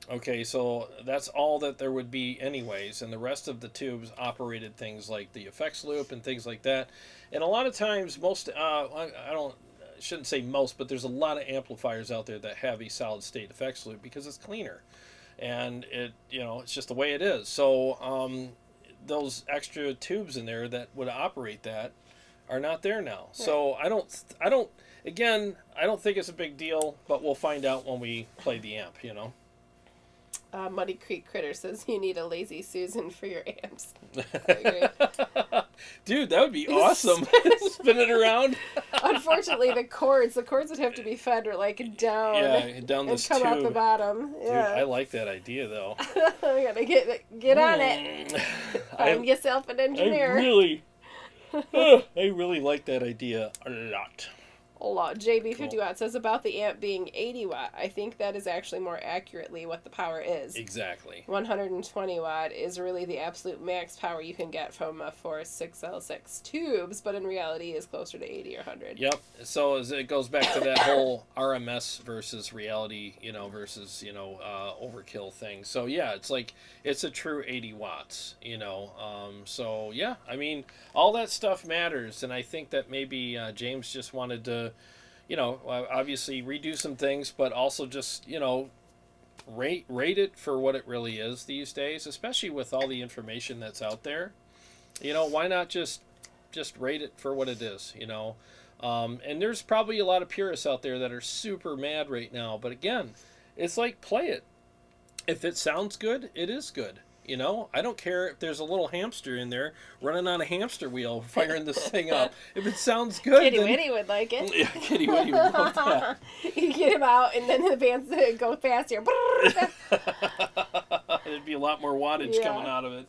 Okay, so that's all that there would be anyways, and the rest of the tubes operated things like the effects loop and things like that. And a lot of times, I shouldn't say most, but there's a lot of amplifiers out there that have a solid state effects loop because it's cleaner, and it's just the way it is. So those extra tubes in there that would operate that are not there now. Right. So I don't think it's a big deal, but we'll find out when we play the amp, you know. Muddy Creek Critter says you need a Lazy Susan for your amps. I agree. Dude, that would be awesome. Spin it around. Unfortunately, the cords would have to be fed like down. Yeah, down this and come tube. out the bottom. Yeah. Dude, I like that idea though. We gotta get on it. Find yourself an engineer. I really like that idea a lot. JB50 watt says about the amp being 80 watt. I think that is actually more accurately what the power is. Exactly. 120 watt is really the absolute max power you can get from a 4.6L6 tubes, but in reality is closer to 80 or 100. Yep. So as it goes back to that whole RMS versus reality, versus, overkill thing. So yeah, it's like, it's a true 80 watts, So yeah, I mean, all that stuff matters. And I think that maybe James just wanted to, obviously redo some things, but also just, rate it for what it really is these days, especially with all the information that's out there. Why not just rate it for what it is, and there's probably a lot of purists out there that are super mad right now, but again, it's like, play it. If it sounds good, it is good. I don't care if there's a little hamster in there running on a hamster wheel firing this thing up. If it sounds good, Kitty Witty would like it. Yeah, Kitty Witty would love that. You get him out, and then the bands go faster. There'd be a lot more wattage coming out of it.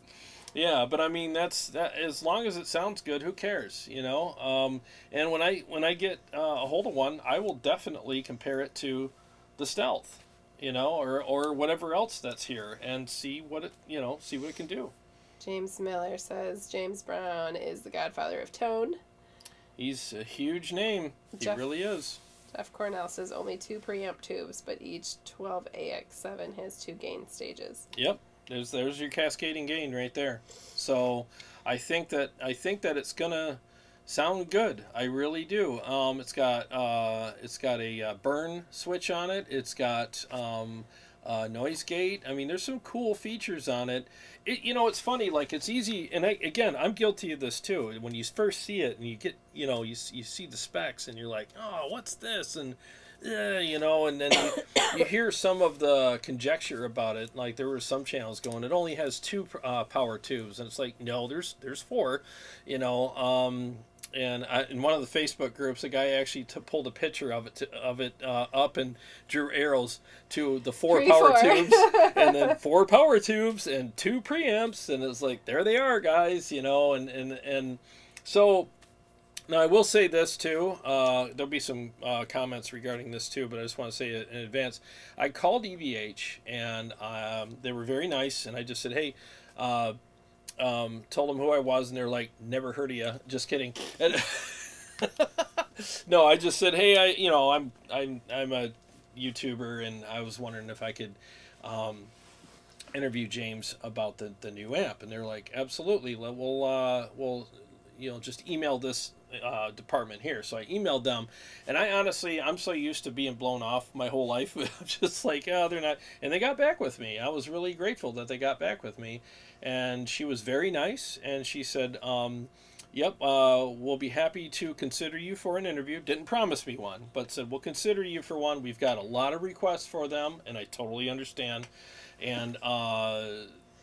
Yeah, but I mean, that's that. As long as it sounds good, who cares, And when I get a hold of one, I will definitely compare it to the Stealth, or whatever else that's here, and see what it can do. James Miller says James Brown is the godfather of tone. He's a huge name. He really is. Jeff Cornell says only 2 preamp tubes, but each 12AX7 has 2 gain stages. Yep. There's your cascading gain right there. So I think that it's gonna sound good. I really do. It's got a burn switch on it. It's got noise gate. I mean, there's some cool features on it. It's funny. Like, it's easy, and I'm guilty of this too. When you first see it and you get, you see the specs and you're like, oh, what's this? And and then you hear some of the conjecture about it. Like, there were some channels going, it only has 2 power tubes, and it's like, no, there's 4, And in one of the Facebook groups, a guy actually pulled a picture of it up and drew arrows to the 4 power tubes, and then 4 power tubes and 2 preamps, and it's like, there they are, guys, and so. Now, I will say this, too. There'll be some comments regarding this, too, but I just want to say it in advance. I called EVH, and they were very nice, and I just said, hey, told them who I was, and they're like, never heard of you. Just kidding. And no, I just said, hey, I'm a YouTuber, and I was wondering if I could interview James about the new amp. And they're like, absolutely. We'll just email this department here. So I emailed them, and I'm so used to being blown off my whole life. I'm just like, oh, they're not. And they got back with me. I was really grateful that they got back with me, and she was very nice, and she said, yep, we'll be happy to consider you for an interview. Didn't promise me one, but said, we'll consider you for one. We've got a lot of requests for them, and I totally understand. And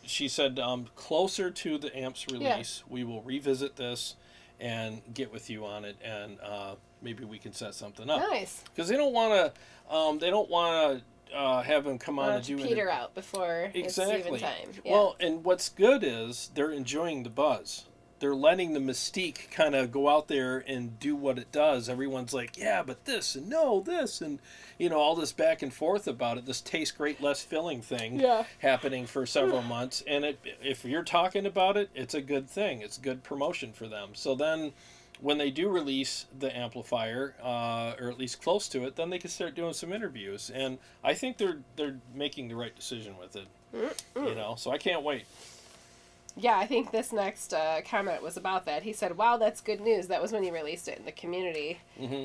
she said, closer to the amp's release, we will revisit this and get with you on it, and maybe we can set something up. Nice. Because they don't want to have him come on and do peter out before it's even time. Yeah. Well, and what's good is they're enjoying the buzz. They're letting the mystique kind of go out there and do what it does. Everyone's like, yeah, but this, and no, this, and all this back and forth about it, this taste great, less filling thing happening for several months. And if you're talking about it, it's a good thing. It's good promotion for them. So then when they do release the amplifier, or at least close to it, then they can start doing some interviews. And I think they're making the right decision with it. So I can't wait. Yeah, I think this next comment was about that. He said, wow, that's good news. That was when he released it in the community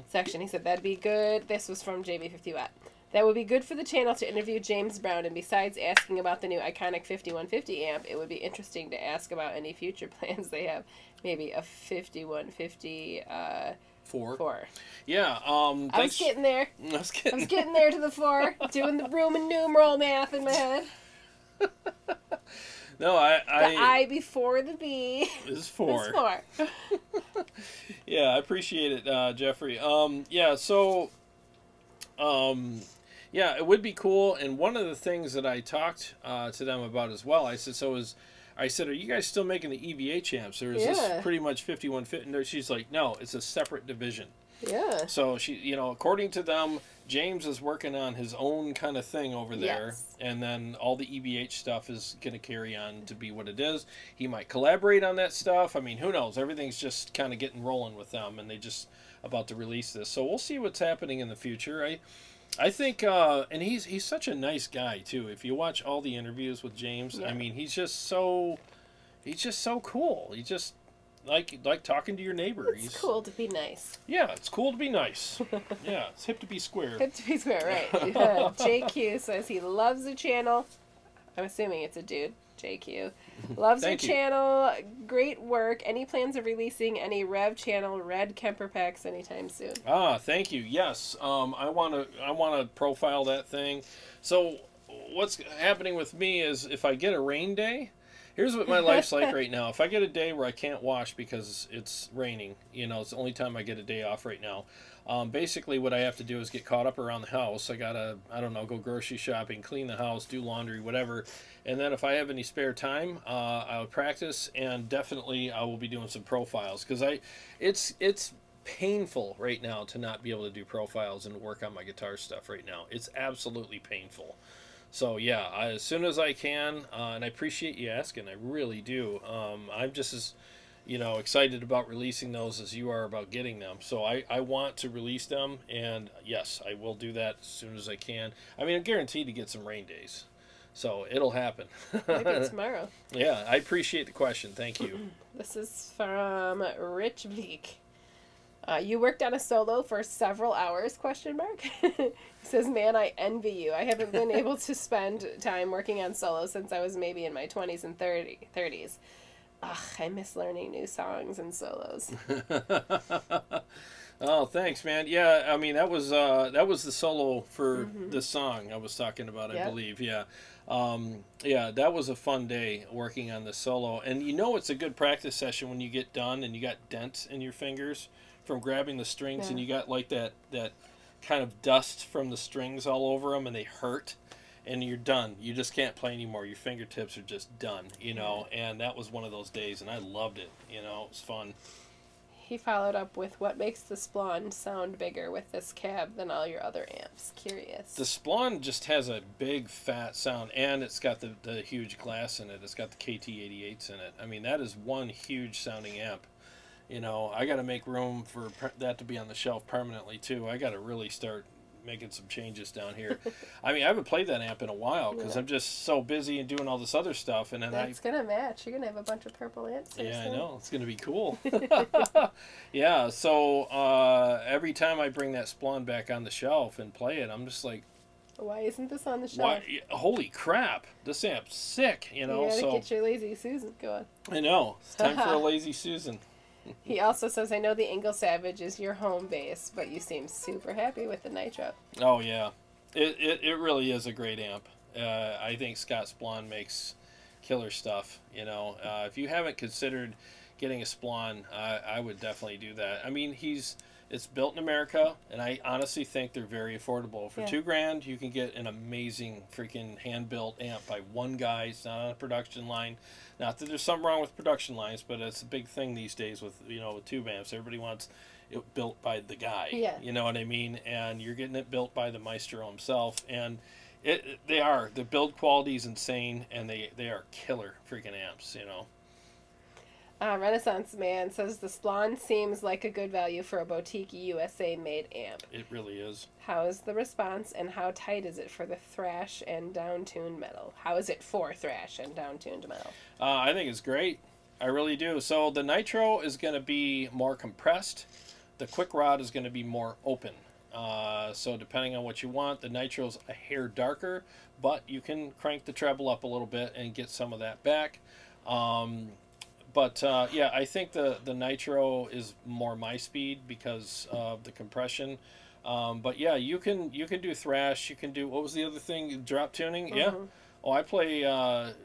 section. He said, that'd be good. This was from JB50 Watt. That would be good for the channel to interview James Brown, and besides asking about the new iconic 5150 amp, it would be interesting to ask about any future plans they have. Maybe a 5150 4. Yeah, I was getting there. I was getting there to the 4, doing the Roman numeral math in my head. No, the I before the B is 4. It's 4. Yeah, I appreciate it, Jeffrey. Yeah, it would be cool. And one of the things that I talked to them about as well, I said, are you guys still making the EVH amps, or is this pretty much 5150? And she's like, no, it's a separate division. Yeah. So she, according to them, James is working on his own kind of thing over there, and then all the EVH stuff is going to carry on to be what it is. He might collaborate on that stuff. I mean, who knows? Everything's just kind of getting rolling with them, and they just about to release this. So we'll see what's happening in the future. I think, and he's such a nice guy too. If you watch all the interviews with James, I mean, he's just so cool. like talking to your neighbor. It's cool to be nice. Yeah, it's cool to be nice. Yeah, it's hip to be square. Hip to be square, right. Yeah. JQ says he loves the channel. I'm assuming it's a dude. JQ. Loves your channel. Great work. Any plans of releasing any Rev channel red Kemper packs anytime soon? Thank you. Yes. I wanna profile that thing. So what's happening with me is if I get a rain day, here's what my life's like right now. If I get a day where I can't wash because it's raining, it's the only time I get a day off right now. Basically what I have to do is get caught up around the house. I gotta, go grocery shopping, clean the house, do laundry, whatever. And then if I have any spare time, I'll practice, and definitely I will be doing some profiles, because it's painful right now to not be able to do profiles and work on my guitar stuff right now. It's absolutely painful. So yeah, as soon as I can, and I appreciate you asking, I really do. I'm just as excited about releasing those as you are about getting them. So I want to release them, and yes, I will do that as soon as I can. I mean, I'm guaranteed to get some rain days, so it'll happen. Maybe tomorrow. Yeah, I appreciate the question. Thank you. This is from Rich Bleak. You worked on a solo for several hours, question mark? He says, man, I envy you. I haven't been able to spend time working on solos since I was maybe in my 20s and 30s. Ugh, I miss learning new songs and solos. Oh, thanks, man. Yeah, I mean, that was the solo for this song I was talking about, I believe. Yeah. Yeah, that was a fun day working on the solo. And it's a good practice session when you get done and you got dents in your fingers from grabbing the strings, and you got like that kind of dust from the strings all over them, and they hurt, and you're done. You just can't play anymore. Your fingertips are just done, and that was one of those days, and I loved it. It was fun. He followed up with, what makes the Splon sound bigger with this cab than all your other amps? Curious. The Splon just has a big, fat sound, and it's got the huge glass in it. It's got the KT88s in it. I mean, that is one huge sounding amp. I got to make room for that to be on the shelf permanently, too. I got to really start making some changes down here. I mean, I haven't played that amp in a while because I'm just so busy and doing all this other stuff. And then That's going to match. You're going to have a bunch of purple amps. Yeah, I know. It's going to be cool. Yeah, so every time I bring that Splon back on the shelf and play it, I'm just like, why isn't this on the shelf? Why? Holy crap, this amp's sick, You gotta get your Lazy Susan going. I know. It's time for a Lazy Susan. He also says, I know the Ingle Savage is your home base, but you seem super happy with the Nitro. Oh, yeah. It really is a great amp. I think Scott Splon makes killer stuff. If you haven't considered getting a Splon, I would definitely do that. I mean, it's built in America, and I honestly think they're very affordable. For $2,000, you can get an amazing freaking hand-built amp by one guy. It's not on a production line. Not that there's something wrong with production lines, but it's a big thing these days with with tube amps. Everybody wants it built by the guy. Yeah. You know what I mean? And you're getting it built by the maestro himself, and the build quality is insane, and they are killer freaking amps. Renaissance Man says the Splon seems like a good value for a boutique USA made amp. It really is. How is the response, and how tight is it for the thrash and down-tuned metal? How is it for thrash and down-tuned metal? I think it's great. I really do. So the Nitro is going to be more compressed. The Quick Rod is going to be more open. So depending on what you want, the Nitro's a hair darker, but you can crank the treble up a little bit and get some of that back. But I think the Nitro is more my speed because of the compression. But yeah, you can do thrash. You can do, what was the other thing? Drop tuning. Mm-hmm. Yeah. Oh, I play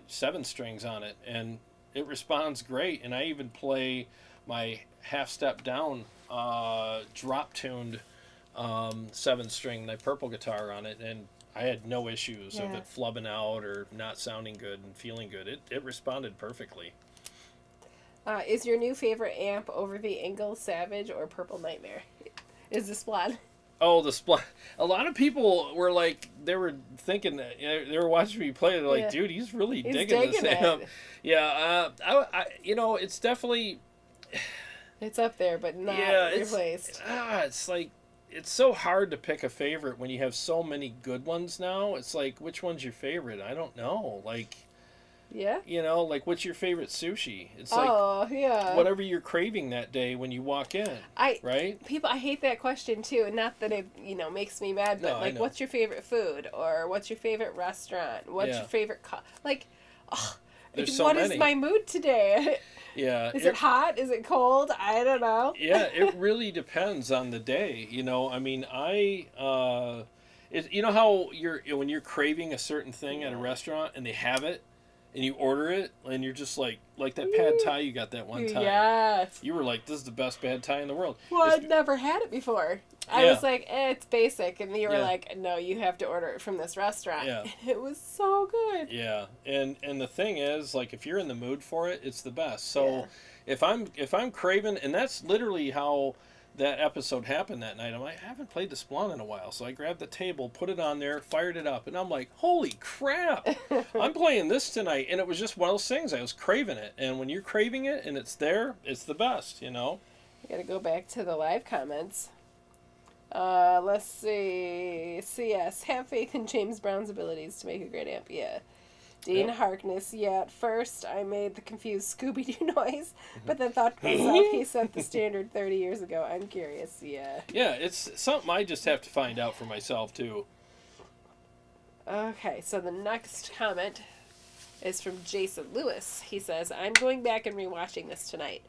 7 strings on it, and it responds great. And I even play my half step down drop tuned 7 string, my purple guitar on it, and I had no issues of it flubbing out or not sounding good and feeling good. It responded perfectly. Is your new favorite amp over the Ingle Savage or Purple Nightmare? Is the Splon? Oh, the Splon. A lot of people were like, they were thinking that, they were watching me play. They're like, dude, he's really digging this amp. Yeah, it's definitely... It's up there, but not replaced. It's like, it's so hard to pick a favorite when you have so many good ones now. It's like, which one's your favorite? I don't know. Like, Yeah. You know, like, what's your favorite sushi? It's yeah. whatever you're craving that day when you walk in. Right? I hate that question too. Not that it, makes me mad, but No, I know. what's your favorite food, or what's your favorite restaurant? What's Yeah. your favorite There's so what many. is my mood today? Yeah. Is it hot? Is it cold? I don't know. Yeah, it really depends on the day. I mean, you know how when you're craving a certain thing at a restaurant and they have it, and you order it, and you're just like that pad thai you got that one time. Yes. You were like, this is the best pad thai in the world. Well, I'd never had it before. I was like, it's basic. And you were like, no, you have to order it from this restaurant. Yeah. And it was so good. Yeah. And the thing is, like, if you're in the mood for it, it's the best. So if I'm craving, and that's literally how that episode happened that night. I haven't played the Splon in a while, so I grabbed the table, put it on there, fired it up, and I'm like, holy crap, I'm playing this tonight. And it was just one of those things. I was craving it, and when you're craving it and it's there, it's the best, I gotta go back to the live comments. Let's see. CS, have faith in James Brown's abilities to make a great amp. Yeah. Dean Harkness, at first I made the confused Scooby-Doo noise, but then thought to myself, he set the standard 30 years ago. I'm curious, Yeah, it's something I just have to find out for myself, too. Okay, so the next comment is from Jason Lewis. He says, I'm going back and rewatching this tonight.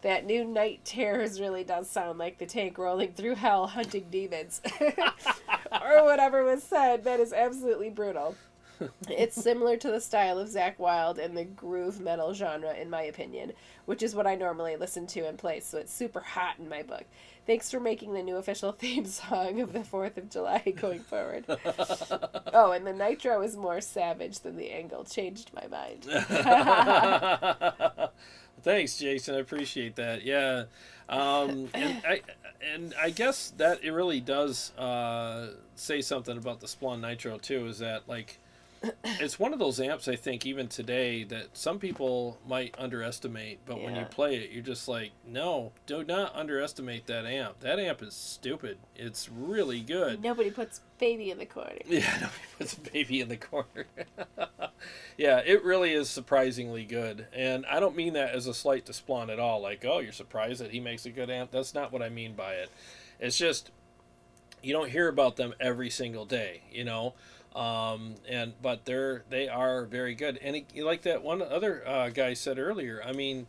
That new Night Terrors really does sound like the tank rolling through hell hunting demons. Or whatever was said. That is absolutely brutal. It's similar to the style of Zakk Wylde and the groove metal genre, in my opinion, which is what I normally listen to and play, so it's super hot in my book. Thanks for making the new official theme song of the 4th of July going forward. Oh, and the nitro is more savage than the angle. Changed my mind. Thanks, Jason. I appreciate that. Yeah. And I guess that it really does say something about the Splon Nitro, too, is that, like, it's one of those amps, I think, even today, that some people might underestimate, but when you play it, you're just like, no, do not underestimate that amp. That amp is stupid. It's really good. Nobody puts baby in the corner. Yeah, nobody puts baby in the corner. Yeah, it really is surprisingly good. And I don't mean that as a slight to Splon at all. Like, oh, you're surprised that he makes a good amp? That's not what I mean by it. It's just, you don't hear about them every single day, but they are very good. And like that one other guy said earlier, I mean,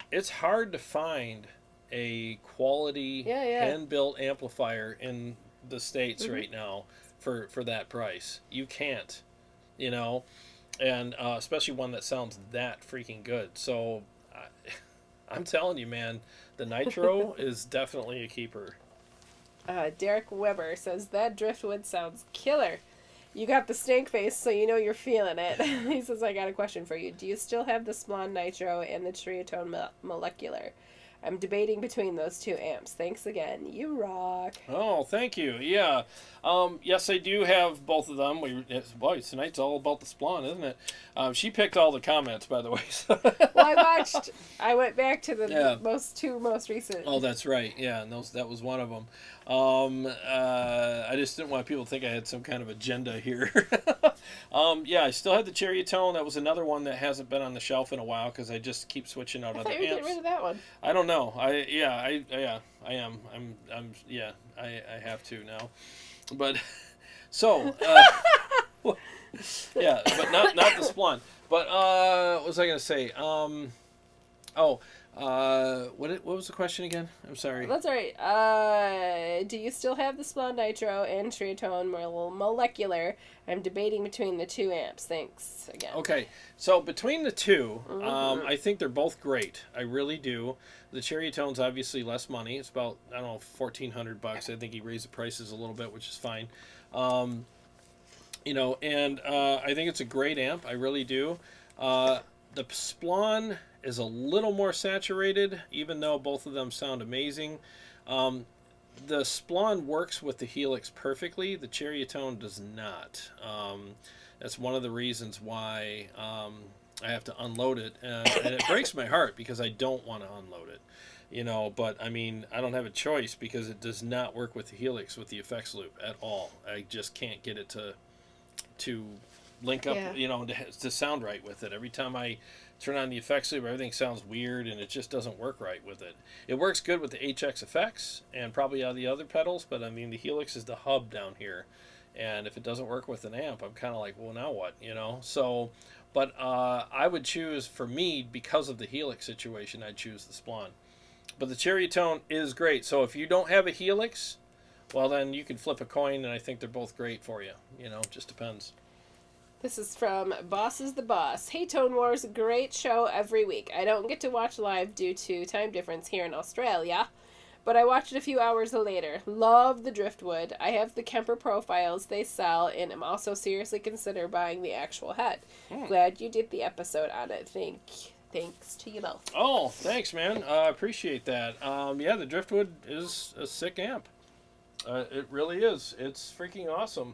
it's hard to find a quality hand-built amplifier in the States right now for that price. You can't, and especially one that sounds that freaking good. So I'm telling you, man, the Nitro is definitely a keeper. Derek Weber says, that Driftwood sounds killer. You got the stank face, so you know you're feeling it. He says, I got a question for you. Do you still have the Splon Nitro and the Triatone Molecular? I'm debating between those two amps. Thanks again. You rock. Oh, thank you. Yeah. Yes, I do have both of them. Boy, tonight's all about the Splon, isn't it? She picked all the comments, by the way. Well, I went back to the most recent. Oh, that's right. Yeah, and that was one of them. I just didn't want people to think I had some kind of agenda here. Yeah, I still had the Cherry Tone. That was another one that hasn't been on the shelf in a while because I just keep switching out other amps. I thought you were getting rid of that one. I don't know. I am. I have to now. But so yeah, but not the Splon. But what was I gonna say? What was the question again? I'm sorry. That's all right. Do you still have the Splon Nitro and Triatone Molecular? I'm debating between the two amps. Thanks again. Okay, so between the two, I think they're both great. I really do. The Cherry Tone's obviously less money. It's about, I don't know, $1,400. I think he raised the prices a little bit, which is fine. And I think it's a great amp. I really do. The Splon is a little more saturated, even though both of them sound amazing. The Splon works with the Helix perfectly. The Cherry Tone does not. That's one of the reasons why I have to unload it, and it breaks my heart because I don't want to unload it, but I mean, I don't have a choice because it does not work with the Helix with the effects loop at all. I just can't get it to link up, to sound right with it. Every time I turn on the effects loop, everything sounds weird, and it just doesn't work right with it. It works good with the HX effects and probably all the other pedals, but I mean, the Helix is the hub down here. And if it doesn't work with an amp, I'm kind of like, well, now what, So, but I would choose, for me, because of the Helix situation, I'd choose the Splon. But the Cherry Tone is great. So if you don't have a Helix, well, then you can flip a coin, and I think they're both great for you. Just depends. This is from Boss is the Boss. Hey, Tone Wars, great show every week. I don't get to watch live due to time difference here in Australia, but I watched it a few hours later. Love the Driftwood. I have the KEMPER profiles they sell, and am also seriously consider buying the actual head. Glad you did the episode on it. Thanks to you both. Oh, thanks, man. I appreciate that. Yeah, the Driftwood is a sick amp. It really is. It's freaking awesome.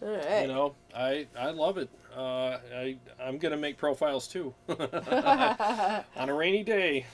All right. I love it. I'm gonna make profiles too on a rainy day.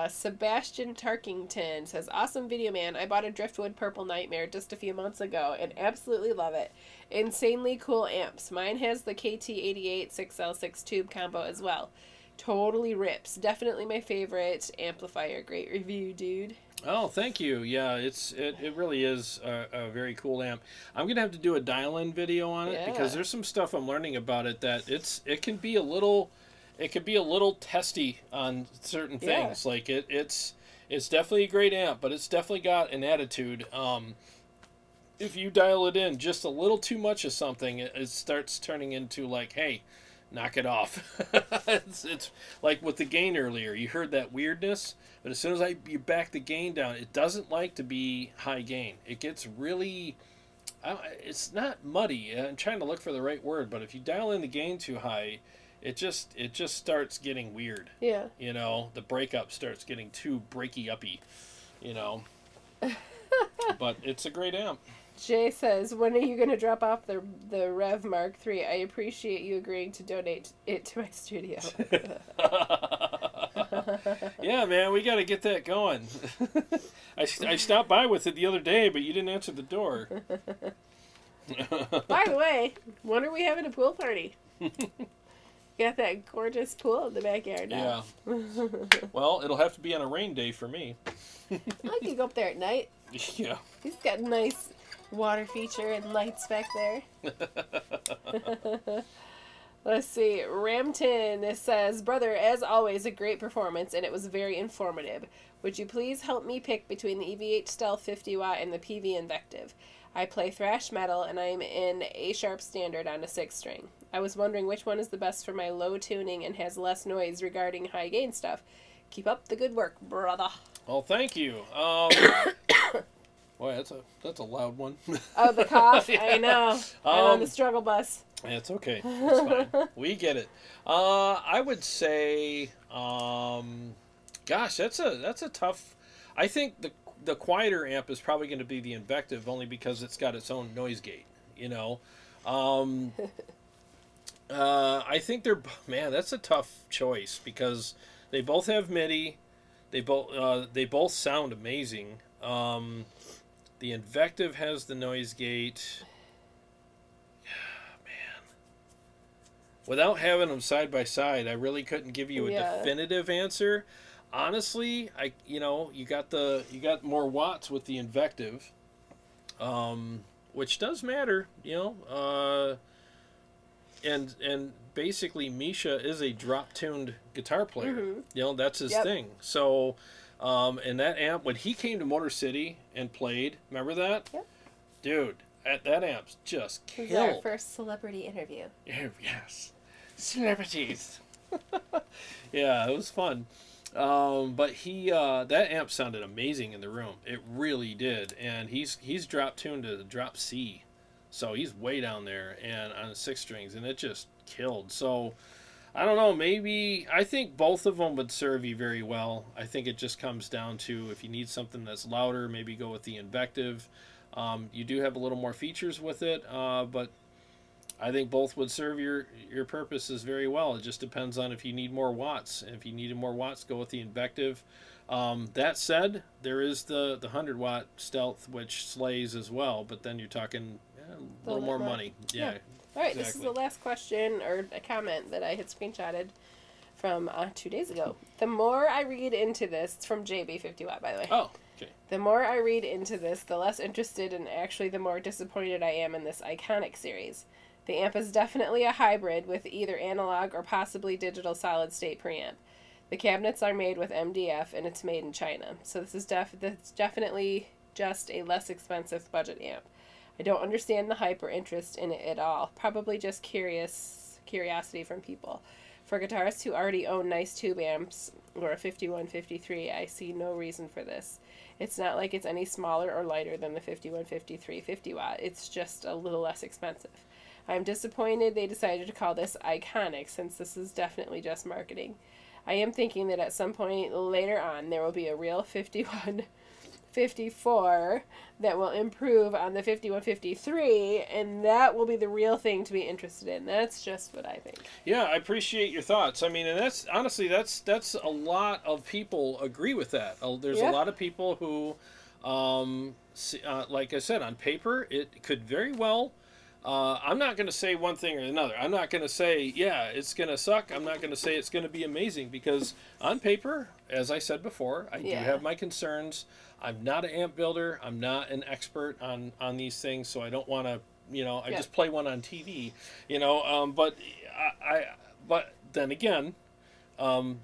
Sebastian Tarkington says, awesome video, man. I bought a Driftwood Purple Nightmare just a few months ago and absolutely love it. Insanely cool amps. Mine has the KT88 6L6 tube combo as well. Totally rips. Definitely my favorite amplifier. Great review, dude. Oh, thank you. Yeah, it really is a very cool amp. I'm gonna have to do a dial-in video on it because there's some stuff I'm learning about it that it can be a little testy on certain things. Like it's definitely a great amp, but it's definitely got an attitude. If you dial it in just a little too much of something, it starts turning into like, hey, knock it off. It's like with the gain earlier. You heard that weirdness, but as soon as you back the gain down, it doesn't like to be high gain. It gets really, it's not muddy. I'm trying to look for the right word, but if you dial in the gain too high, it just starts getting weird. Yeah. The breakup starts getting too breaky-uppy, But it's a great amp. Jay says, when are you going to drop off the Rev Mark III? I appreciate you agreeing to donate it to my studio. Yeah, man, we got to get that going. I stopped by with it the other day, but you didn't answer the door. By the way, when are we having a pool party? Got that gorgeous pool in the backyard now. Yeah. Well, it'll have to be on a rain day for me. I can go up there at night. Yeah. He's got a nice water feature and lights back there. Let's see. Ramton says, brother, as always, a great performance, and it was very informative. Would you please help me pick between the EVH Stealth 50 watt and the PV Invective? I play thrash metal, and I'm in A-sharp standard on a 6-string. I was wondering which one is the best for my low tuning and has less noise regarding high gain stuff. Keep up the good work, brother. Well, thank you. Boy, that's a loud one. Oh, the cough. Yeah. I know. I'm on the struggle bus. It's okay. It's fine. We get it. I would say, gosh, that's a tough. I think the quieter amp is probably going to be the Invective, only because it's got its own noise gate. I think that's a tough choice because they both have MIDI. They both sound amazing. The Invective has the noise gate. Man, without having them side by side, I really couldn't give you a definitive answer. Honestly, you got more watts with the Invective, which does matter, and basically Misha is a drop-tuned guitar player. Mm-hmm. That's his thing. So, and that amp, when he came to Motor City and played, remember that? Yep. Dude, that amp's just killed. This is our first celebrity interview. Yes. Celebrities. Yeah, it was fun. But that amp sounded amazing in the room. It really did. And he's drop tuned to drop C. So he's way down there and on the 6 strings, and it just killed. So I don't know, I think both of them would serve you very well. I think it just comes down to if you need something that's louder, maybe go with the Invective. You do have a little more features with it, but I think both would serve your purposes very well. It just depends on if you need more watts. If you needed more watts, go with the Invective. That said, there is the 100-watt Stealth, which slays as well, but then you're talking a little more money. Yeah. All right, This is the last question or a comment that I had screenshotted from 2 days ago. The more I read into this, it's from JB 50 Watt, by the way. Oh, okay. The more I read into this, the less interested and actually the more disappointed I am in this iconic series. The amp is definitely a hybrid with either analog or possibly digital solid-state preamp. The cabinets are made with MDF and it's made in China. So this is definitely just a less expensive budget amp. I don't understand the hype or interest in it at all. Probably just curiosity from people. For guitarists who already own nice tube amps or a 5153, I see no reason for this. It's not like it's any smaller or lighter than the 5153 50 watt. It's just a little less expensive. I'm disappointed they decided to call this iconic since this is definitely just marketing. I am thinking that at some point later on there will be a real 5154 that will improve on the 5153, and that will be the real thing to be interested in. That's just what I think. Yeah, I appreciate your thoughts. I mean, and that's honestly that's a lot of people agree with that. There's a lot of people who, like I said, on paper it could very well. I'm not going to say one thing or another. I'm not going to say, yeah, it's going to suck. I'm not going to say it's going to be amazing because on paper, as I said before, I do have my concerns. I'm not an amp builder. I'm not an expert on these things, so I don't want to, I just play one on TV, but but then again,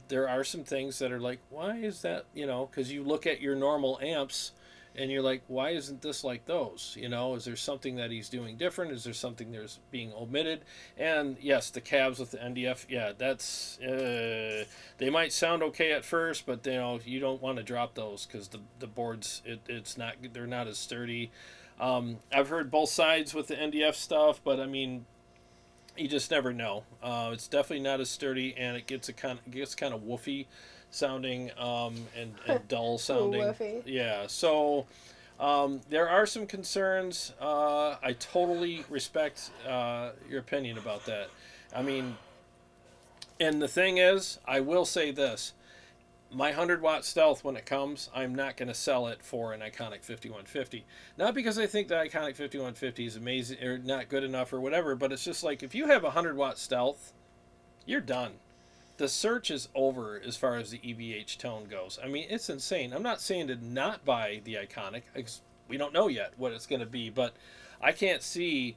there are some things that are like, why is that, because you look at your normal amps, and you're like, why isn't this like those? Is there something that he's doing different? Is there something there's being omitted? And yes, the cabs with the NDF, that's they might sound okay at first, but you don't want to drop those because the boards they're not as sturdy. I've heard both sides with the NDF stuff, but I mean, you just never know. It's definitely not as sturdy, and it gets kind of woofy sounding and dull sounding. Yeah, so there are some concerns. I totally respect your opinion about that. I mean, and the thing is, I will say this. My 100-watt Stealth, when it comes, I'm not going to sell it for an Iconic 5150. Not because I think the Iconic 5150 is amazing or not good enough or whatever, but it's just like if you have a 100-watt Stealth, you're done. The search is over as far as the EVH tone goes. I mean, it's insane. I'm not saying to not buy the Iconic, because we don't know yet what it's going to be, but I can't see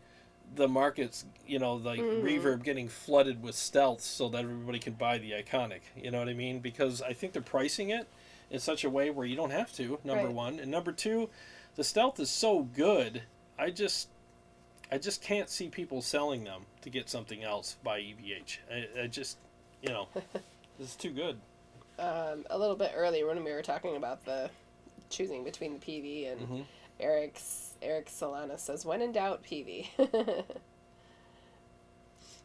the markets, Reverb getting flooded with Stealths so that everybody can buy the Iconic. You know what I mean? Because I think they're pricing it in such a way where you don't have to, number one. And number two, the Stealth is so good, I just can't see people selling them to get something else by EVH. I just... this is too good. A little bit earlier when we were talking about the choosing between the PV and Eric Solana says, when in doubt, PV.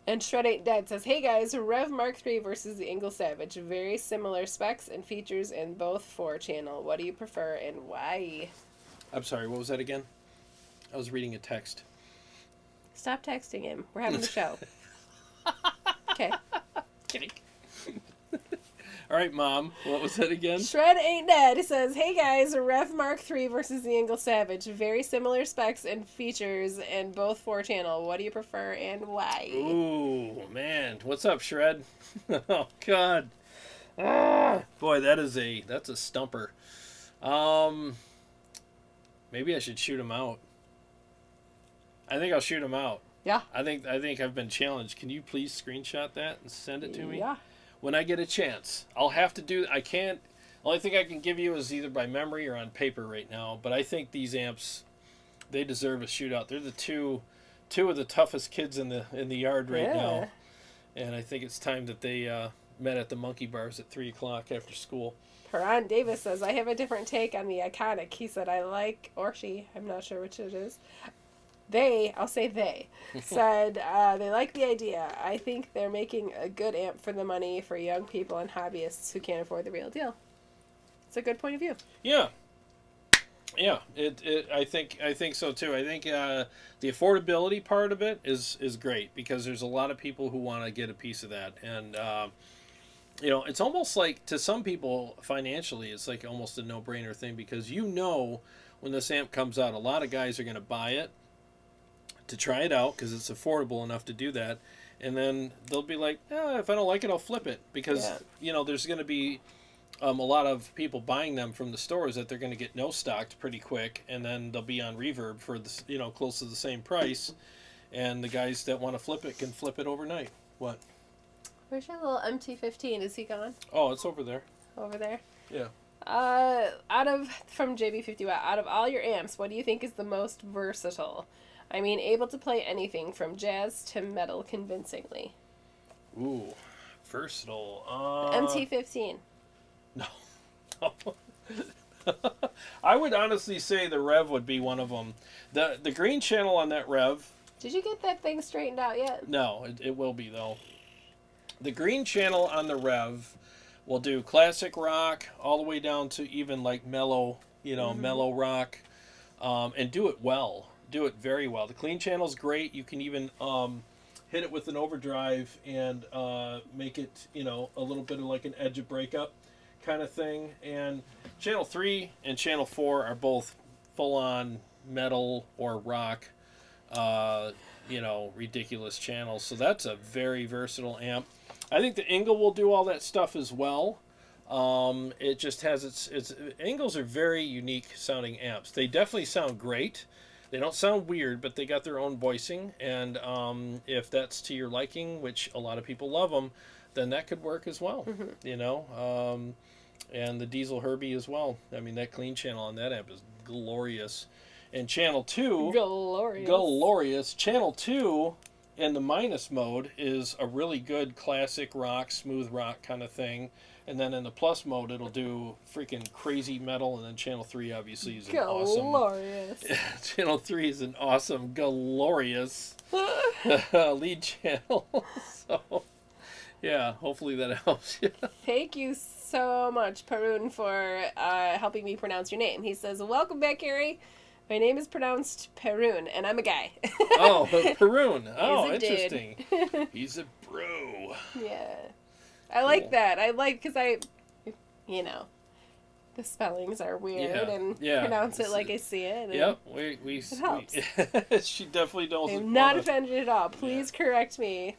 And Shred Ain't Dead says, hey guys, Rev Mark III versus the Ingle Savage. Very similar specs and features in both 4-channel. What do you prefer and why? I'm sorry, what was that again? I was reading a text. Stop texting him. We're having the show. Okay. Kidding. All right, Mom. What was that again? Shred Ain't Dead says, hey guys, Rev Mark III versus the Ingle Savage. Very similar specs and features in both 4-channel. What do you prefer and why? Ooh, man. What's up, Shred? Oh, God. Boy, that's a stumper. Maybe I should shoot him out. I think I'll shoot him out. Yeah. I think I've been challenged. Can you please screenshot that and send it to me? Yeah. When I get a chance. I'll have to do... I can't... Only thing I can give you is either by memory or on paper right now. But I think these amps, they deserve a shootout. They're the two of the toughest kids in the yard right now. And I think it's time that they met at the monkey bars at 3 o'clock after school. Paran Davis says, I have a different take on the Iconic. He said, I like, or she, I'm not sure which it is. I'll say they, said they like the idea. I think they're making a good amp for the money for young people and hobbyists who can't afford the real deal. It's a good point of view. Yeah. Yeah, I think so too. I think the affordability part of it is great because there's a lot of people who want to get a piece of that. And, it's almost like to some people financially, it's like almost a no-brainer thing because when this amp comes out, a lot of guys are going to buy it to try it out because it's affordable enough to do that. And then they'll be like, if I don't like it, I'll flip it. Because, there's going to be a lot of people buying them from the stores that they're going to get no-stocked pretty quick. And then they'll be on Reverb for, close to the same price. And the guys that want to flip it can flip it overnight. What? Where's your little MT-15? Is he gone? Oh, it's over there. Over there? Yeah. From JB50 Watt, out of all your amps, what do you think is the most versatile? I mean, able to play anything from jazz to metal convincingly. Ooh, versatile. MT-15. No. I would honestly say the Rev would be one of them. The green channel on that Rev. Did you get that thing straightened out yet? No, it will be though. The green channel on the Rev will do classic rock all the way down to even like mellow, mellow rock, and do it well. Do it very well. The clean channel's great. You can even hit it with an overdrive and make it, a little bit of like an edge of breakup kind of thing. And channel 3 and channel 4 are both full-on metal or rock, ridiculous channels. So that's a very versatile amp. I think the Engel will do all that stuff as well. It just has its Engels are very unique sounding amps. They definitely sound great. They don't sound weird, but they got their own voicing. And if that's to your liking, which a lot of people love them, then that could work as well. Mm-hmm. And the Diesel Herbie as well. I mean, that clean channel on that amp is glorious. And channel 2, glorious. Channel 2 in the minus mode is a really good classic rock, smooth rock kind of thing. And then in the plus mode, it'll do freaking crazy metal. And then channel 3 obviously is an glorious. Channel 3 is an awesome, glorious lead channel. So, yeah, hopefully that helps you. Thank you so much, Perun, for helping me pronounce your name. He says, "Welcome back, Kari. My name is pronounced Perun, and I'm a guy." Oh, Perun. Oh, He's a interesting. He's a bro. Yeah. I like that. I like, because the spellings are weird, and pronounce it like I see it. Yep. It helps. She definitely knows. I'm not offended at all. Please correct me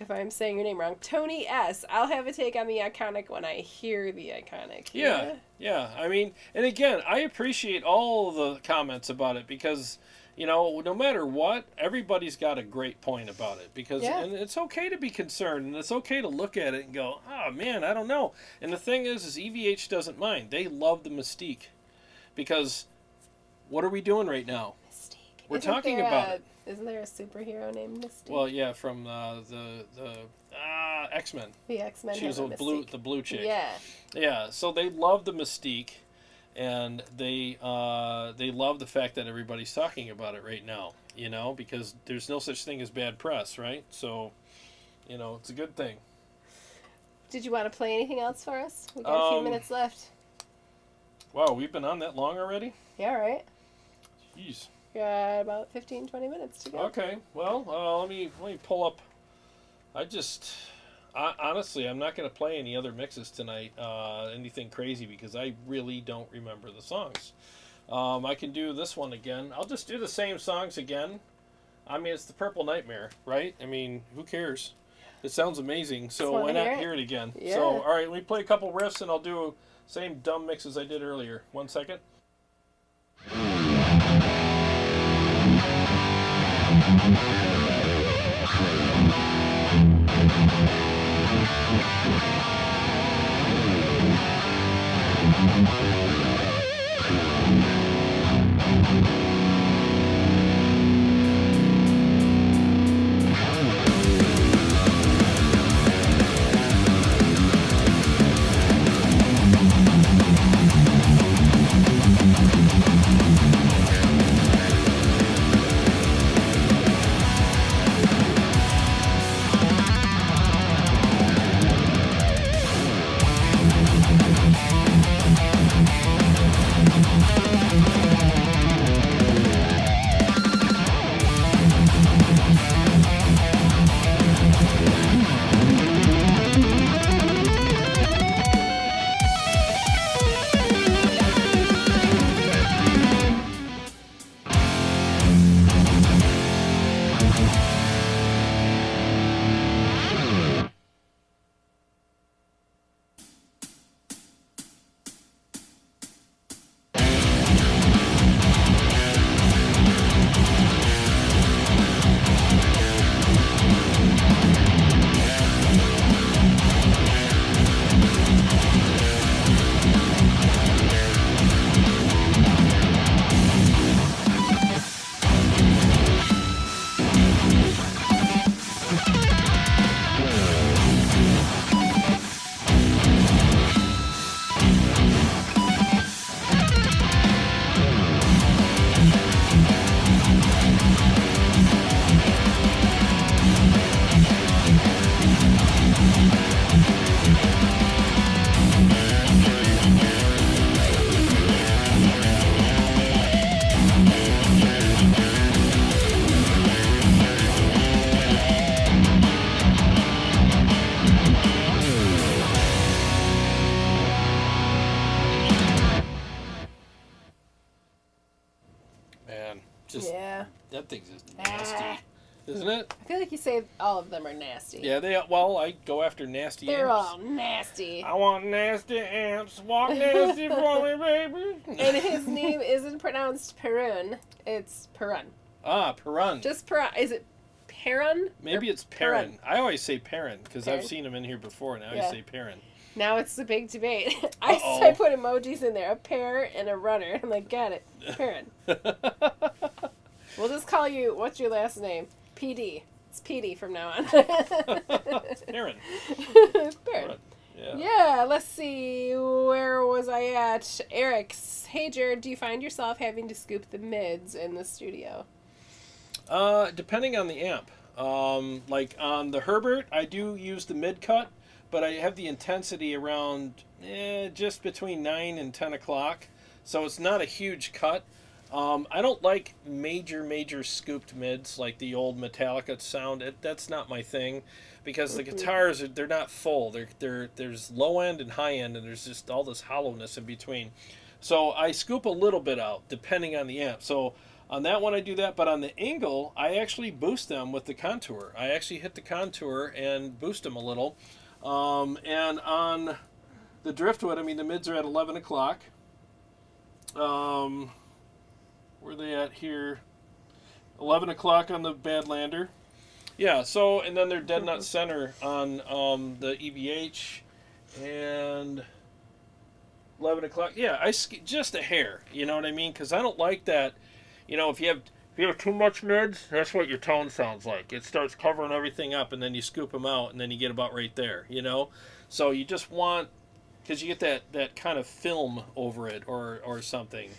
if I'm saying your name wrong. Tony S. I'll have a take on the Iconic when I hear the Iconic. Yeah. I mean, and again, I appreciate all the comments about it because, no matter what, everybody's got a great point about it because and it's okay to be concerned and it's okay to look at it and go, oh man, I don't know. And the thing is EVH doesn't mind. They love the mystique because what are we doing right now? Mystique. We're talking about it. Isn't there a superhero named Mystique? Well, yeah, from the X-Men. The X-Men. She was the blue chick. Yeah. Yeah. So they love the mystique, and they love the fact that everybody's talking about it right now. Because there's no such thing as bad press, right? So, it's a good thing. Did you want to play anything else for us? We got a few minutes left. Wow, we've been on that long already? Yeah, right. Jeez. Got about 15, 20 minutes to go. Okay, well, let me pull up. Honestly, I'm not going to play any other mixes tonight, anything crazy, because I really don't remember the songs. I can do this one again. I'll just do the same songs again. I mean, it's the Purple Nightmare, right? I mean, who cares? It sounds amazing, so why not hear it again? Yeah. So, all right, let me play a couple riffs, and I'll do same dumb mixes I did earlier. 1 second. Just Yeah. that thing's just nasty, isn't it? I feel like you say all of them are nasty. Yeah, I go after nasty They're amps. all nasty. I want nasty amps. Walk nasty for me, baby. And his name isn't pronounced Perun. It's Perun. Ah, Perun. Just Perun. Is it Perun? Maybe Or it's Perrin. I always say Perrin because I've Perrin. seen him in here before, and I Yeah. always say Perrin. Now it's the big debate. Uh-oh. I put emojis in there, a pear and a runner. I'm like, got it, Perrin. We'll just call you, what's your last name? PD. It's PD from now on. Perrin. Perrin. Yeah. Yeah, let's see. Where was I at? Eric's. Hey, Jared, do you find yourself having to scoop the mids in the studio? Depending on the amp. Like on the Herbert, I do use the mid cut, but I have the intensity around just between 9 and 10 o'clock, so it's not a huge cut. I don't like major scooped mids like the old Metallica sound. That's not my thing, because the guitars they're not full. There's low end and high end, and there's just all this hollowness in between. So I scoop a little bit out depending on the amp. So on that one I do that, but on the Engel I actually boost them with the contour. I actually hit the contour and boost them a little. And on the Driftwood, I mean the mids are at 11 o'clock. Where are they at here? 11 o'clock on the Badlander. Yeah, so, and then they're dead nut center on the EVH, and 11 o'clock. Yeah, just a hair, you know what I mean? Because I don't like that, you know, if you have too much mids, that's what your tone sounds like. It starts covering everything up, and then you scoop them out, and then you get about right there, you know? So you just want, because you get that kind of film over it or something,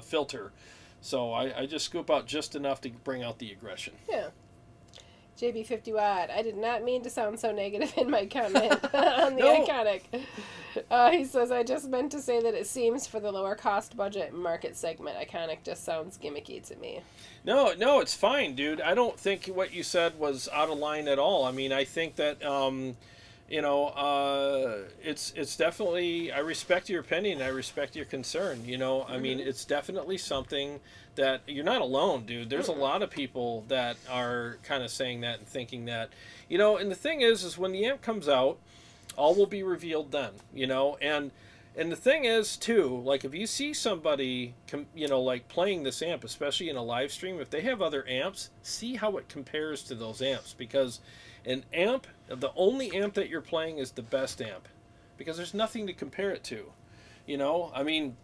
filter. So I just scoop out just enough to bring out the aggression. Yeah. JB50 Watt. I did not mean to sound so negative in my comment on the No. Iconic. He says, I just meant to say that it seems for the lower cost budget market segment, Iconic just sounds gimmicky to me. No, it's fine, dude. I don't think what you said was out of line at all. I mean, I think that, you know, it's definitely, I respect your opinion. I respect your concern. You know, I mean, it's definitely something that you're not alone, dude. There's a lot of people that are kind of saying that and thinking that, you know, and the thing is when the amp comes out, all will be revealed then, you know, and the thing is too, like if you see somebody, you know, like playing this amp, especially in a live stream, if they have other amps, see how it compares to those amps, because an amp, the only amp that you're playing is the best amp, because there's nothing to compare it to, you know. I mean,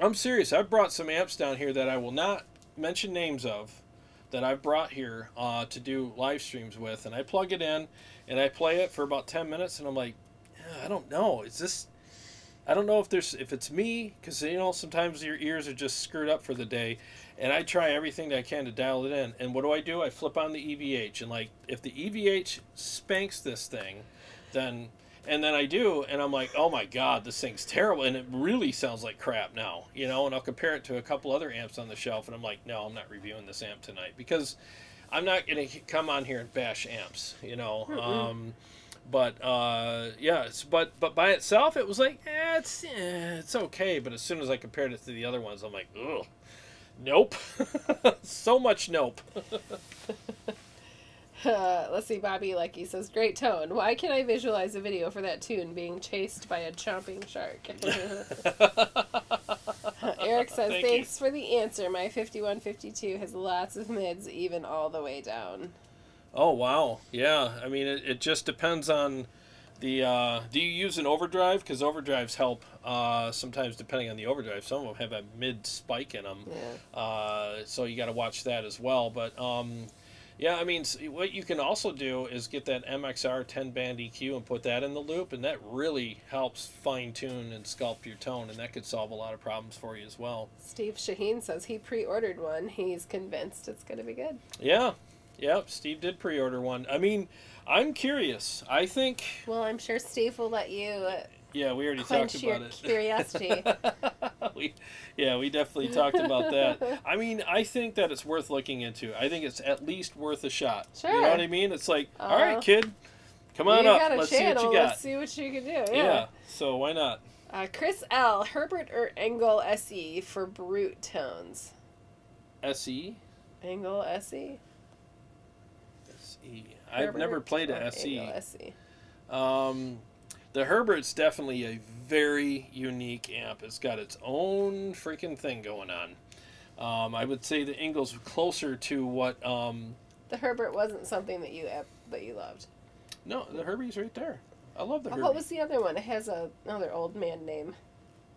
I'm serious. I've brought some amps down here that I will not mention names of, that I've brought here to do live streams with, and I plug it in and I play it for about 10 minutes, and I'm like, I don't know, is this, I don't know if it's me, because, you know, sometimes your ears are just screwed up for the day, and I try everything that I can to dial it in. And what do? I flip on the EVH, and like, if the EVH spanks this thing, then I do, and I'm like, oh my god, this thing's terrible, and it really sounds like crap now, you know. And I'll compare it to a couple other amps on the shelf, and I'm like, no, I'm not reviewing this amp tonight, because I'm not going to come on here and bash amps, you know. But but by itself, it was like, it's okay. But as soon as I compared it to the other ones, I'm like, ugh, nope. So much nope. Let's see, Bobby Lecky says, great tone. Why can't I visualize a video for that tune being chased by a chomping shark? Eric says, thanks for the answer. My 5152 has lots of mids, even all the way down. Oh, wow. Yeah. I mean, it just depends on the... do you use an overdrive? Because overdrives help sometimes, depending on the overdrive. Some of them have a mid spike in them. Yeah. So you got to watch that as well. But, yeah, I mean, what you can also do is get that MXR 10-band EQ and put that in the loop, and that really helps fine-tune and sculpt your tone, and that could solve a lot of problems for you as well. Steve Shaheen says he pre-ordered one. He's convinced it's going to be good. Yeah. Yep, Steve did pre-order one. I mean, I'm curious. I think... Well, I'm sure Steve will let you yeah, we already quench talked about your it. Curiosity. we definitely talked about that. I mean, I think that it's worth looking into. I think it's at least worth a shot. Sure. You know what I mean? It's like, all right, kid, come on up. Let's see what you got. Let's see what you can do. Yeah. So why not? Chris L. Herbert or Engel SE for brute tones? SE. Angle SE. SE. I've never played a SE. Angle SE. The Herbert's definitely a very unique amp. It's got its own freaking thing going on. I would say the Ingle's closer to what. The Herbert wasn't something that you loved. No, the Herbie's right there. I love the Herbie. What was the other one? It has another old man name.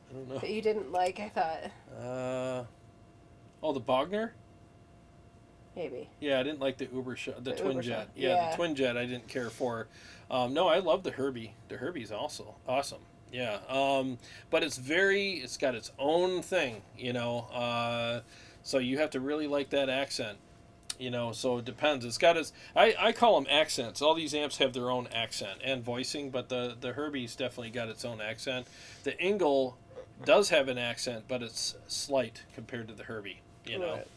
I don't know. That you didn't like, I thought. The Bogner? Maybe. Yeah, I didn't like the the Twin Jet. Yeah, the Twin Jet I didn't care for. No, I love the Herbie. The Herbie's also awesome. Yeah. But it's got its own thing, you know. So you have to really like that accent. You know, so it depends. It's got its... I call them accents. All these amps have their own accent and voicing, but the Herbie's definitely got its own accent. The Ingle does have an accent, but it's slight compared to the Herbie, you know. Right.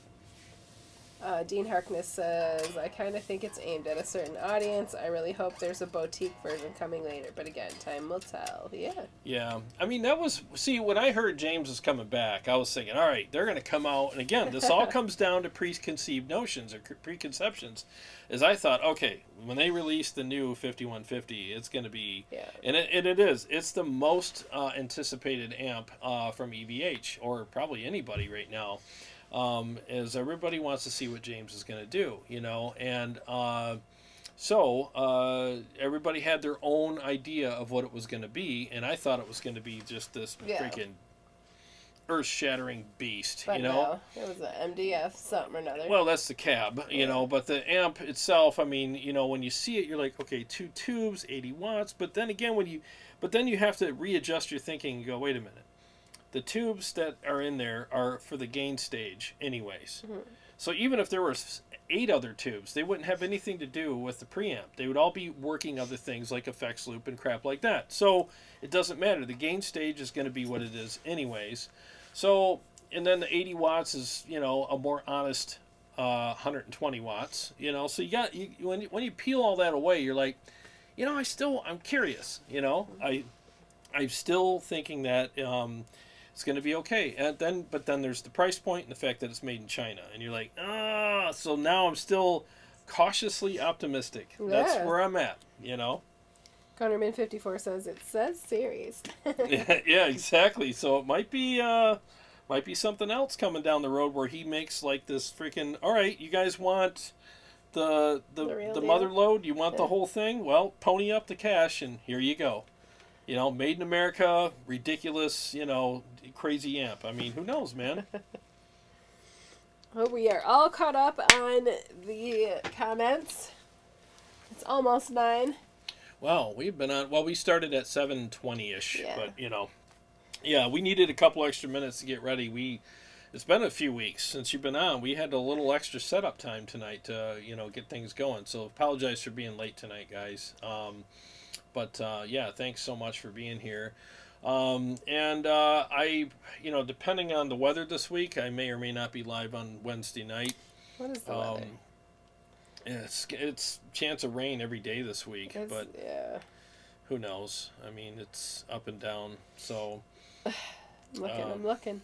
Dean Harkness says, I kind of think it's aimed at a certain audience. I really hope there's a boutique version coming later. But again, time will tell. Yeah. Yeah. I mean, that was... See, when I heard James was coming back, I was thinking, all right, they're going to come out. And again, this all comes down to preconceived notions or preconceptions. As I thought, okay, when they release the new 5150, it's going to be... Yeah. And it is. It's the most anticipated amp from EVH, or probably anybody right now. As everybody wants to see what James is going to do, you know, and so everybody had their own idea of what it was going to be, and I thought it was going to be just this freaking earth-shattering beast, but you know. No, it was an MDF something or another. Well, that's the cab, you know, but the amp itself, I mean, you know, when you see it, you're like, okay, 2 tubes, 80 watts, but then again, then you have to readjust your thinking and go, wait a minute. The tubes that are in there are for the gain stage anyways. Mm-hmm. So even if there were 8 other tubes, they wouldn't have anything to do with the preamp. They would all be working other things like effects loop and crap like that. So it doesn't matter. The gain stage is going to be what it is anyways. So, and then the 80 watts is, you know, a more honest 120 watts, you know. So when you peel all that away, you're like, you know, I'm curious, you know. I'm still thinking that it's going to be okay. But then there's the price point and the fact that it's made in China. And you're like, so now I'm still cautiously optimistic. Yeah. That's where I'm at, you know. Connorman54 says, it says series. yeah, exactly. So it might be something else coming down the road where he makes like this freaking, all right, you guys want the mother load? You want the whole thing? Well, pony up the cash and here you go. You know, made in America, ridiculous, you know, crazy amp. I mean, who knows, man? Well, we are all caught up on the comments. It's almost 9. Wow, we started at 7:20-ish, but, you know, yeah, we needed a couple extra minutes to get ready. It's been a few weeks since you've been on. We had a little extra setup time tonight to, you know, get things going. So apologize for being late tonight, guys. But yeah, thanks so much for being here. I, you know, depending on the weather this week, I may or may not be live on Wednesday night. What is the weather? It's chance of rain every day this week, but yeah, who knows? I mean, it's up and down. So I'm looking.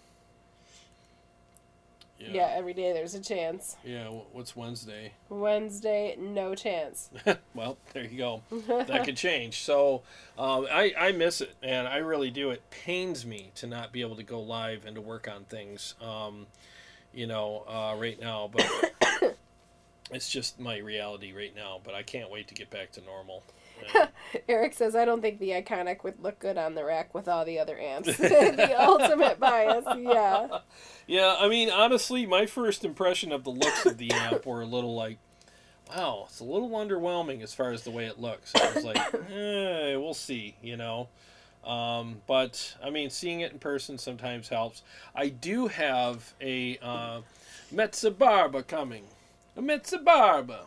Yeah, every day there's a chance. Yeah, what's Wednesday? Wednesday, no chance. Well, there you go. That could change. So I miss it, and I really do. It pains me to not be able to go live and to work on things, you know, right now. But it's just my reality right now. But I can't wait to get back to normal. Eric says, I don't think the Iconic would look good on the rack with all the other amps. The ultimate bias, yeah. Yeah, I mean, honestly, my first impression of the looks of the amp were a little like, wow, it's a little underwhelming as far as the way it looks. I was like, we'll see, you know. But, I mean, seeing it in person sometimes helps. I do have a Mezza Barba coming. A Mezza Barba,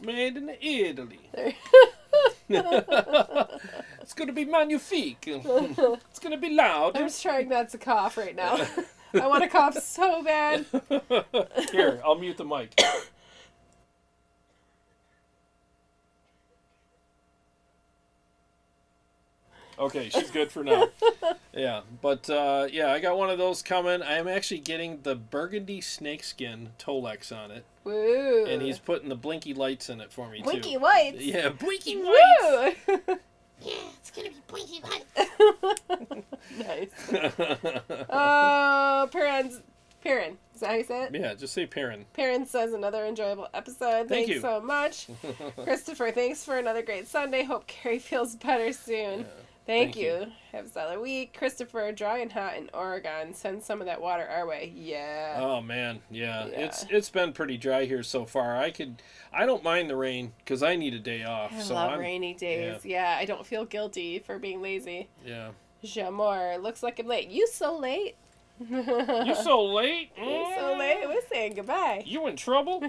made in Italy. It's going to be magnifique. It's going to be loud. I'm just trying not to cough right now. I want to cough so bad. Here, I'll mute the mic. Okay, she's good for now. Yeah, but yeah, I got one of those coming. I am actually getting the burgundy snakeskin Tolex on it. Woo. And he's putting the blinky lights in it for me, Blinky too. lights? Yeah, blinky lights! Woo! Yeah, it's gonna be blinky lights. Nice. Oh, Perrin. Is that how you say it? Yeah, just say Perrin. Perrin says another enjoyable episode. Thank Thanks you. so much. Christopher, thanks for another great Sunday. Hope Kari feels better soon. Yeah. Thank Thank you. you. Have a solid week. Christopher, dry and hot in Oregon. Send some of that water our way. Yeah. Oh man, yeah. Yeah. It's been pretty dry here so far. I don't mind the rain because I need a day off. I so love I'm, rainy days. Yeah, I don't feel guilty for being lazy. Yeah. Jamor, looks like I'm late. You so late? You so late? You so late? We're saying goodbye. You in trouble?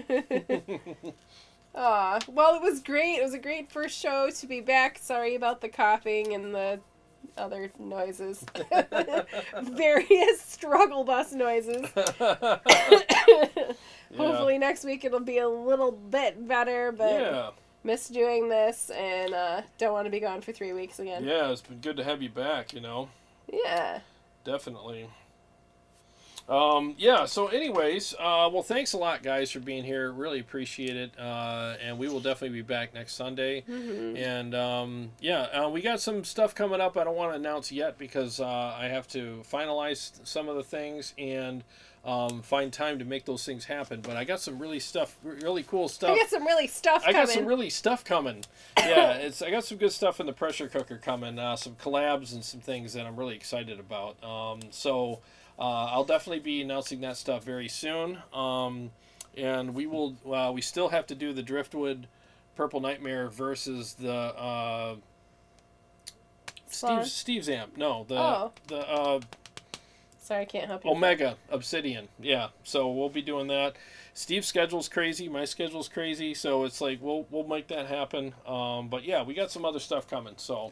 Well, it was great. It was a great first show to be back. Sorry about the coughing and the other noises. Various struggle bus noises. Hopefully next week it'll be a little bit better, but Yeah. miss doing this and don't want to be gone for 3 weeks again. Yeah, it's been good to have you back, Yeah. Definitely. Yeah, so anyways, well, thanks a lot, guys, for being here. Really appreciate it. And we will definitely be back next Sunday. Mm-hmm. And, yeah, we got some stuff coming up I don't want to announce yet because I have to finalize some of the things and find time to make those things happen. But I got some really cool stuff. I got some really stuff coming. I got some really stuff coming. Yeah, I got some good stuff in the pressure cooker coming. Some collabs and some things that I'm really excited about. So I'll definitely be announcing that stuff very soon. And we will. We still have to do the Driftwood Purple Nightmare versus the Steve's amp. No, the Sorry, I can't help you. Omega Obsidian. Yeah, so we'll be doing that. Steve's schedule's crazy. My schedule's crazy. So it's like we'll make that happen. But yeah, we got some other stuff coming. So,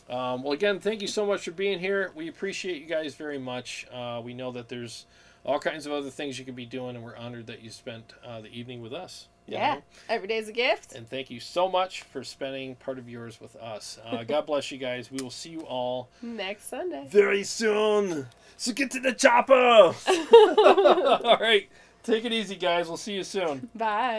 well, again, thank you so much for being here. We appreciate you guys very much. We know that there's all kinds of other things you could be doing, and we're honored that you spent the evening with us. Yeah, every day's a gift. And thank you so much for spending part of yours with us. God bless you guys. We will see you all Next Sunday. very soon. So get to the chopper. All right. Take it easy, guys. We'll see you soon. Bye.